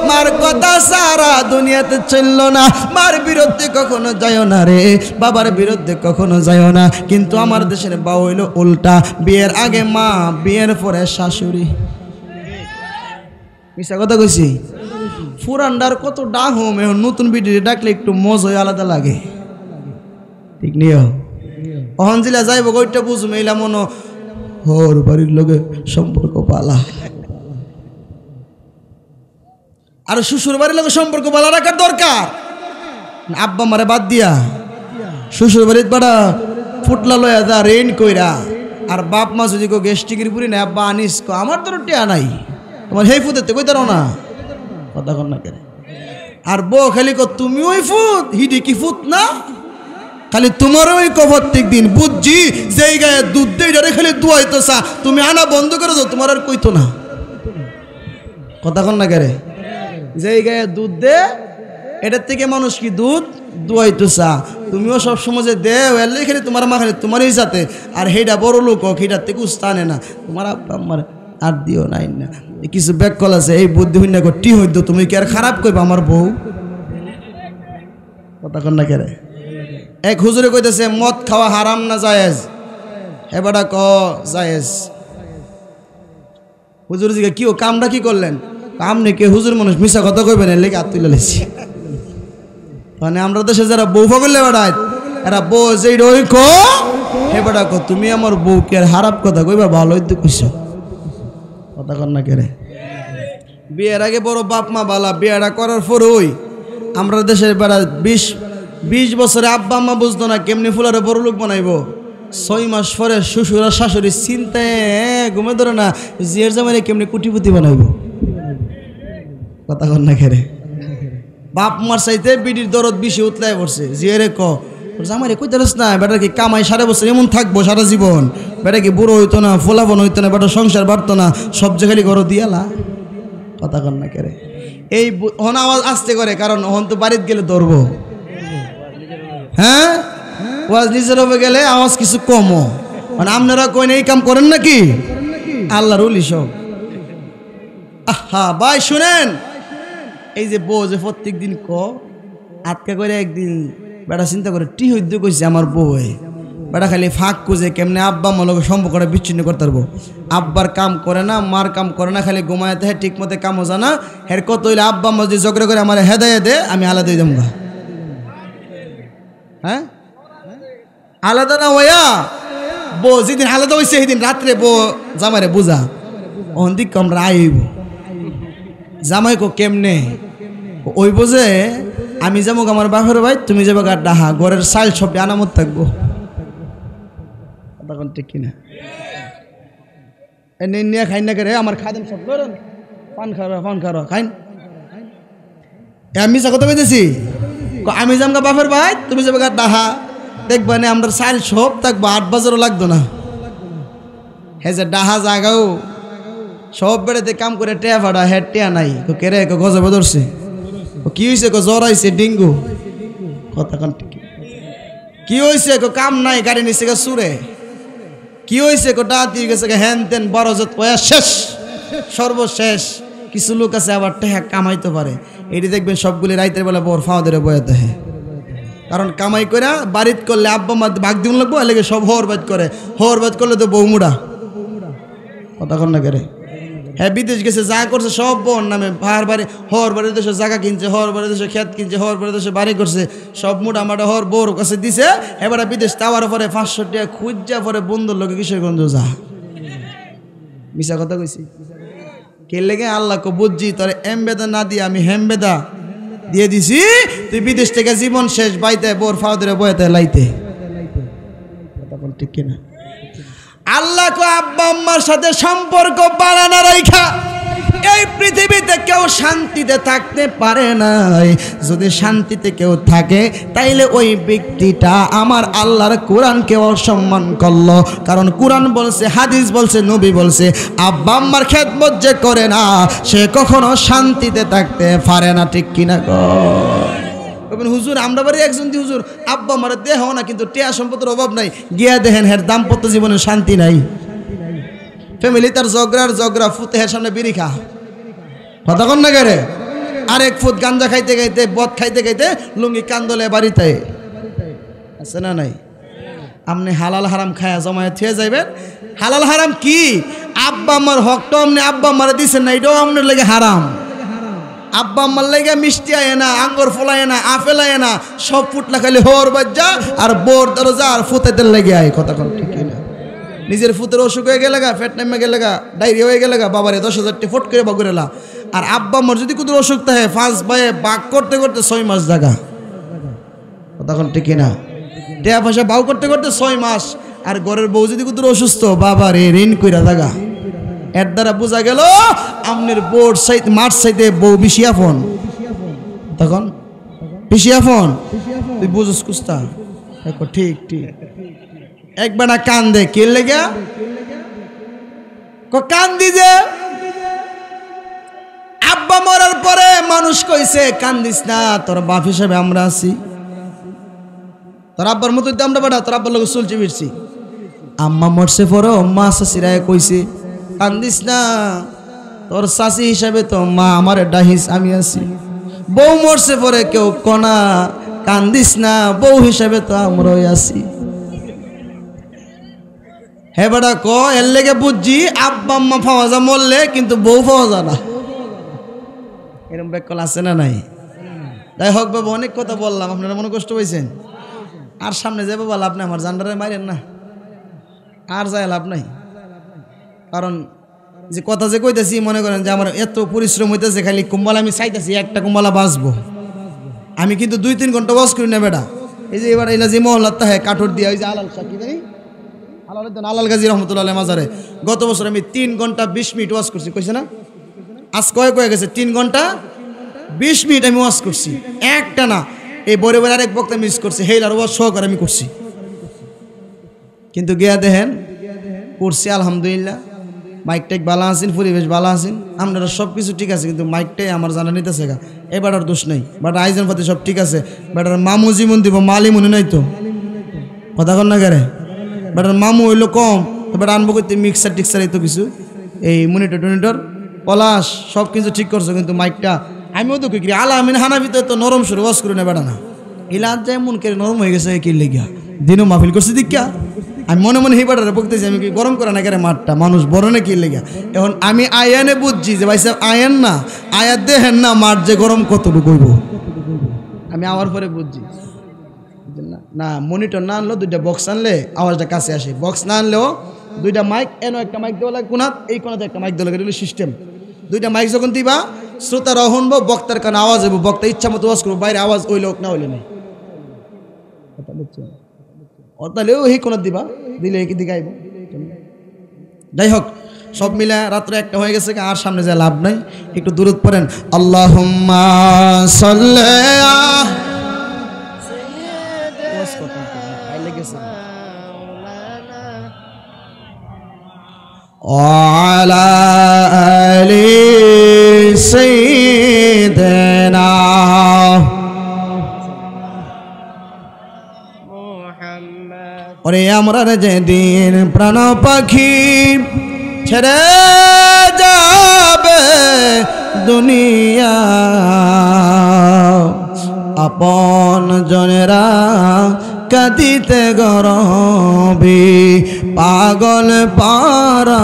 মার কথা সারা দুনিয়াতে চলল না। মার বিরুদ্ধে কখনো যাইও না রে, বাবার বিরুদ্ধে কখনো যাইও না। কিন্তু আমার দেশের বা হইল উল্টা, বিয়ের আগে মা, বিয়ের পরে শাশুড়ি। মিশা কথা কইছি? ফুরান্ডার কত ডাক হোম, এখন নতুন ভিডিও ডাকলে একটু মজা আলাদা লাগে, ঠিক নিও। অহন জিলা যাইব ওইটা বুঝবো, এলা মনো হর বাড়ির লোকে সম্পর্ক পালা, আর শ্বশুর বাড়ির লোকের সম্পর্ক পালা রাখার দরকার। আব্বা মারে বাদ দিয়া শ্বশুর বাড়ির বাড়া ফুটলা লয়া দা রেন কইরা, আর বাপ মা যদি কো গেস্টিকির পুরি না আব্বা আনিস কো আমার তো টিয়া নাই, তোমার হেই ফুতেতে কই তারো না কথা কন না কেন। আর বউ খালি কো তুমি ওই ফুত, হিডি কি ফুত না, খালি তোমার ওই প্রত্যেক দিন বুঝছি যেই গায়ে দুধ দেই ধরে খালি দুয়াইতো চা, তুমি আনা বন্ধ করে দাও, তোমার আর কইতো না কথা কন না কেরে। যেই গায়ে দুধ দে এটার থেকে মানুষ কি দুধ দুয়াইতো চা, তুমিও সব সময় যে দেও এলে খালি তোমার মা খালি তোমারই সাথে, আর হেডা বড় লোক হোক হেটার থেকে উস্তানে না, তোমার আব্বা আমার আর দিও নাই না। কিছু ব্যাককল আছে এই বুদ্ধি হইনা টি হইতো, তুমি কি আর খারাপ কইবা আমার বউ কথা কন না কেরে। এক হুজুরে কইতেছে মদ খাওয়া হারাম না জায়েজ, হেবাটা ক জায়েজ। হুজুর জিজ্ঞা কি ও কামটা কি করলেন, কাম নাকি হুজুর মানুষ মিশা কথা কইবেন এর লেগে হাত তুলে লেছি। মানে আমরা দেশে যারা বউ পাগলে বেড়ায় এরা বউ যেই রই কো হেবাটা কো তুমি আমার বউকে আর খারাপ কথা কইবা ভালোই তো কইছো কথা কন না কেরে। বিয়ের আগে বড় বাপ মা বালা, বিয়েটা করার পর ওই আমরা দেশের বেড়া 20 বছরে আব্বা আম্মা বুঝতো না কেমনি ফুলারে বড় লোক বানাইবো। 6 মাস পরে শ্বশুর আর শাশুড়ি চিন্তায় ঘুমে ধরে না জিয়ের জামাইরে কেমনি কুটিপুতি বানাইবো কথা কন না খেরে। বাপ মার চাইতে বিডির দরদ বেশি উতলায় পড়ছে। জিয়েরে ক জামাইরে কই দাঁড়াস না, বেটা কি কামাই 7 বছর এমন থাকবো সারা জীবন, বেটা কি বুড়ো হইতো না, ফোলাফোন হইতো না, বেটা সংসার বাড়তো না, সব জায়গায় ঘর দিয়ালা কথা কন না কেরে। এই হন আওয়াজ আসতে করে কারণ হন তো বাড়িতে গেলে ধরবো, হ্যাঁ ওয়াজ নিজের হবে গেলে আওয়াজ কিছু কমও, মানে আপনারা কইন এই কাম করেন নাকি আল্লাহর ওলি সব। আহা ভাই শুনেন, এই যে বউ যে প্রত্যেক দিন ক আটকা করে একদিন বেটা চিন্তা করে টি হইতে কইছে আমার বউ, বেটা খালি ফাঁক খুঁজে কেমনে আব্বা মনে সম্পর্কটা বিচ্ছিন্ন করতে পারবো। আব্বার কাম করে না, মার কাম করে না, খালি ঘুমাইতে হয় ঠিক মতো কামও জানা, হের কত হইলে আব্বা মা যদি ঝগড়া করে আমার হেদায় দে আমি আলাদা হয়ে যাবো। হ্যাঁ আলাদা না হইয়া বউ যেদিন আলাদা হয়েছে সেদিন রাত্রে বউ জামাইরে বুঝা ওখান দিক আমরা আইব। জামাই কো কেমনে ওই বোঝে আমি যাবো আমার বাপের ভাই, তুমি যাবো গা ডাহা, ঘরের সাইল সব আনামত থাকবো তখন ঠিক কিনা। নিয়ে খাই না করে আমার খাদেন সব পান খাওয়া খাইন। আমি কথা বলতেছি আমি যাম গা বাপের ভাই, তুমি যাবো গা ডাহা, দেখবা না আমরা সাইল সব থাকবো, 8 বাজারও লাগতো না। হ্যাঁ যে ডাহা জাগাও সব বেড়াতে কাম করে টেয়া ফাড়া, হ্যাঁ টেয়া নাই কেরে গজবে ধরছে, কি হয়েছে জ্বর আইছে ডেঙ্গু কথা কন কি হয়েছে কাম নাই, গাড়ি নিচে গা সুরে কি হয়েছে ডাতি গেছে হ্যান তেন 12 পয়া শেষ সর্বশেষ। কিছু লোক আছে আবার টেহা কামাইতে পারে, এটি দেখবেন সবগুলি রাইতের বেলা বর ফাওয়া ধরে বয়াতে হয়, কারণ কামাই করে বাড়িত করলে আব্বা মা ভাগ দিন লাগবো, এলাকে সব হরবাদ করে, হরবাদ করলে তো বউ মুড়া কথা কন না করে। হ্যাঁ বিদেশ গেছে, যা করছে সব বোন নামে, ভার বাড়ি হর বাড়ির দেশে জায়গা কিনছে, হর বাড়ির দেশে ক্ষেত কিনছে, হর বাড়ির দেশে বাড়ি করছে, সব মোটামাটা হর বউর কাছে দিছে। এবার বিদেশ তাওয়ার পরে 500 টাকা খুঁজা পরে বন্ধুর লোকে কিশোরগঞ্জ যা। মিশা কথা কইছি কে লেগে? আল্লাহ কো বুঝছি তোর এমবেদা না দিয়ে আমি হেমবেদা দিয়ে দিছি, তুই বিদেশ থেকে জীবন শেষ বাইতে বোর ফাউদের বইতে লাইতে। তখন ঠিক কিনা? আল্লাহ কো আব্বা আম্মার সাথে সম্পর্ক বাড়ানো রাইখা এই পৃথিবীতে কেউ শান্তিতে থাকতে পারে না। যদি শান্তিতে কেউ থাকে তাইলে ওই ব্যক্তিটা আমার আল্লাহর কোরআনকে অসম্মান করলো। কারণ কোরআন বলছে, হাদিস বলছে, নবী বলছে, আব্বা আম্মার খেদমত যে করে না সে কখনো শান্তিতে থাকতে পারে না। ঠিক কিনা গো? হুজুর আমরা বাড়ি একজন দি হুজুর আব্বা আমার দেহ না, কিন্তু টিয়া সম্পদের অভাব নাই, গিয়া দেখেন হের দাম্পত্য জীবনে শান্তি নাই। ফ্যামিলি তার জগরা ফুতে হের সামনে বিড়ি খা, কথা কন না গেরে, আরেক ফুট গাঞ্জা খাইতে খাইতে বদ খাইতে খাইতে লুঙ্গি কান্দলে বাড়িতে আছে না নাই? আপনি হালাল হারাম খায়া জমায়ে থিয়ে যাইবেন। হালাল হারাম কি? আব্বা আমার হকটা আপনি আব্বা আমারে দিচ্ছেন না, এটাও আপনার লেগে হারাম। আব্বা আম্মার লেগে মিষ্টি আয় না, আঙ্গুর ফলায় না, আপেল আয় না, সব ফুটলা খালি হোর বাজ্জা আর বোর দরজা আর ফুতেদের লেগে আয়। কথা কন ঠিক না? নিজের ফুতের অসুখ হয়ে গেলে গা, ফ্যাট নেমে গেলে গা, ডায়রিয়া হয়ে গেলে গা, বাবারে 10,000 টি ফট করে বাগুরেলা। আর আব্বা আম্মার যদি কুতুর অসুখ থাকে 5 ভাইয়ে বাক করতে করতে 6 মাস জাগা। কথা কন ঠিক না? টেয়া পয়সা বাউ করতে করতে 6 মাস। আর ঘরের বউ যদি কুতুর অসুস্থ, বাবারে ঋণ কইরা জাগা। এর দ্বারা বোঝা গেল আপনার বোর্ড সাইতে মাঠ সাইতে বউ বেশি আফন। তখন বেশি আফন তুই বুঝস কুস্তা। দেখো ঠিক ঠিক একবার না কান দে কে লেগে কান দি যে আব্বা মরার পরে মানুষ কইছে কান্দিস না, তোর বাপ হিসাবে আমরা আছি, তোর আব্বার মতো আমরা বেড়া, তোর আব্বার লোক চলছি ফিরছি। আম্মা মরছে পরও মা শাশিরায় কইছে কান্দিস না, তোর শাশি হিসাবে তো মা আমার ডাহিস আমি আছি। বউ মরছে পরে কেউ কনা কান্দিস না, বউ হিসাবে তো আমরাই আছি। হে বেটা ক এর লেগে বুঝছি আব্বা আম্মা পাওয়া যা মরলে কিন্তু বউ পাওয়া যায় না। এরকম ব্যাকল আছে না নাই? যাই হোক বাবা, অনেক কথা বললাম, আপনারা মনে কষ্ট পাইছেন। আর সামনে যাবো বল, আপনি আমার জান্ডারে মারেন না, আর যায় লাভ নাই। কারণ যে কথা যে কইতেছি মনে করেন যে আমার এত পরিশ্রম হইতেছে, খালি কুম্বালা আমি চাইতেছি একটা কুম্বালা বাঁচবো, আমি কিন্তু 2-3 ঘন্টা ওয়াজ করি না বেটা। এই যে এবার এলা যে মহল্লার তাহে কাঠর দিয়া ওই যে আলাল সাকি জানি আলাল গাজী রহমতুল্লাহ মাজারে গত বছর আমি 3 ঘন্টা 20 মিনিট ওয়াজ করছি, কইছে না? আজ কয়ে গেছে 3 ঘন্টা 20 মিনিট আমি ওয়াজ করছি, একটা না। এই বরে বরে আরেক বক্তা মিস করছে, হেলার ওয়াজ সহকারে আমি করছি। কিন্তু গিয়া দেখেন করছি আলহামদুলিল্লাহ, মাইক টাইক ভালো আছেন, পরিবেশ ভালো আছেন, আপনারা সব কিছু ঠিক আছে, কিন্তু মাইকটাই আমার জানা নিতেছে গা। এবারের দোষ নেই, বাট আয়োজন পাতি সব ঠিক আছে। বেটার মামু জীবন দিব, মালি মনে নাই তো, কথা কন না গেরে। বেটার মামু হইলো কম, এবার আনবো করতে মিক্সার টিক্সার এই তো কিছু, এই মনিটর টনিটর পলাশ সব কিছু ঠিক করছো, কিন্তু মাইকটা আমিও তো কি আলামিন হানাফিতে তো নরম সুরে ওয়াজ করি না বেটা না, ইলাজ যায় মন করে নরম হয়ে গেছে কি লেগিয়া দিনও মাহফিল করছি দীক্ষা। আমি মনে মনে হি বাটারে বলতেছি, আমি কি গরম করে না কেন মাঠটা, মানুষ বড় না কি লেগা। এখন আমি আয়ানে বুঝছি যে ভাই সাহেব আয়ান না, আয়াত দেখেন না মাঠ যে গরম কতটুকু হইব, আমি আওয়ার পরে বুঝছি। না মনিটর না আনলেও 2টা বক্স আনলে আওয়াজটা কাছে আসে, বক্স না আনলেও 2টা মাইক, এনো একটা মাইক দেওয়া লাগে কোনাত, এই কোনাতে একটা মাইক দেওয়া লাগে, এটা সিস্টেম। 2টা মাইক যখন দিবা শ্রোতারা শুনবো, বক্তার কানে আওয়াজ হইব, বক্তা ইচ্ছা মতো ওয়াজ করবো, বাইরে আওয়াজ হইলে হোক না হইলে নেই, কথা বুঝছেন? তাহলেও এই কোন দিবা, দিলে কি দিকে আইব। যাই হোক সব মিলে রাত্রে একটা হয়ে গেছে, আর সামনে যা লাভ নাই। একটু দূরত পড়েন, আল্লাহুম্মা সাল্লি আলা আলি সাইয়্যিদিনা। ওরে আমরা যেদিন প্রাণ পাখি ছেড়ে যাবে দুনিয়া, আপন জনেরা কাঁদিতে গরবি, পাগল পারা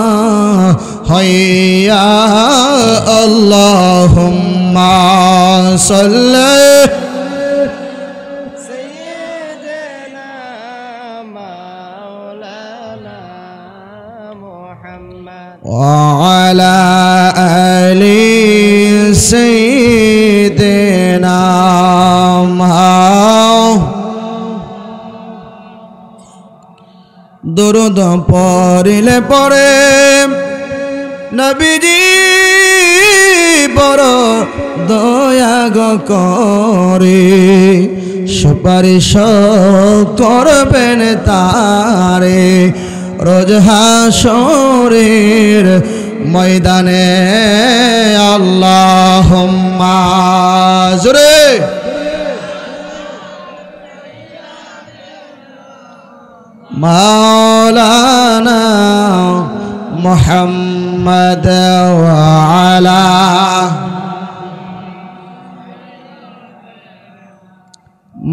হাইয়া আল্লাহুম্মা সাল্লি সাইয়্যিদিনা মাওলানা মুহাম্মদ وعلى آل سيدنا দরুদ পড়িলে পড়ে নবীজি বড় দয়া গো করে সুপারিশ করবেন তারে রোজ হাসরের ময়দানে আল্লাহুম্মা জোরে মাওলানা মুহাম্মদ ওয়া আলা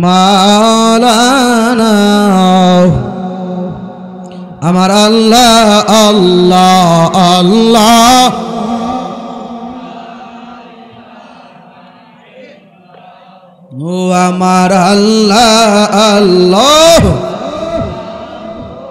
মাওলানা আমার আল্লাহ আল্লাহ আল্লাহ ও আমার আল্লাহ আল্লাহ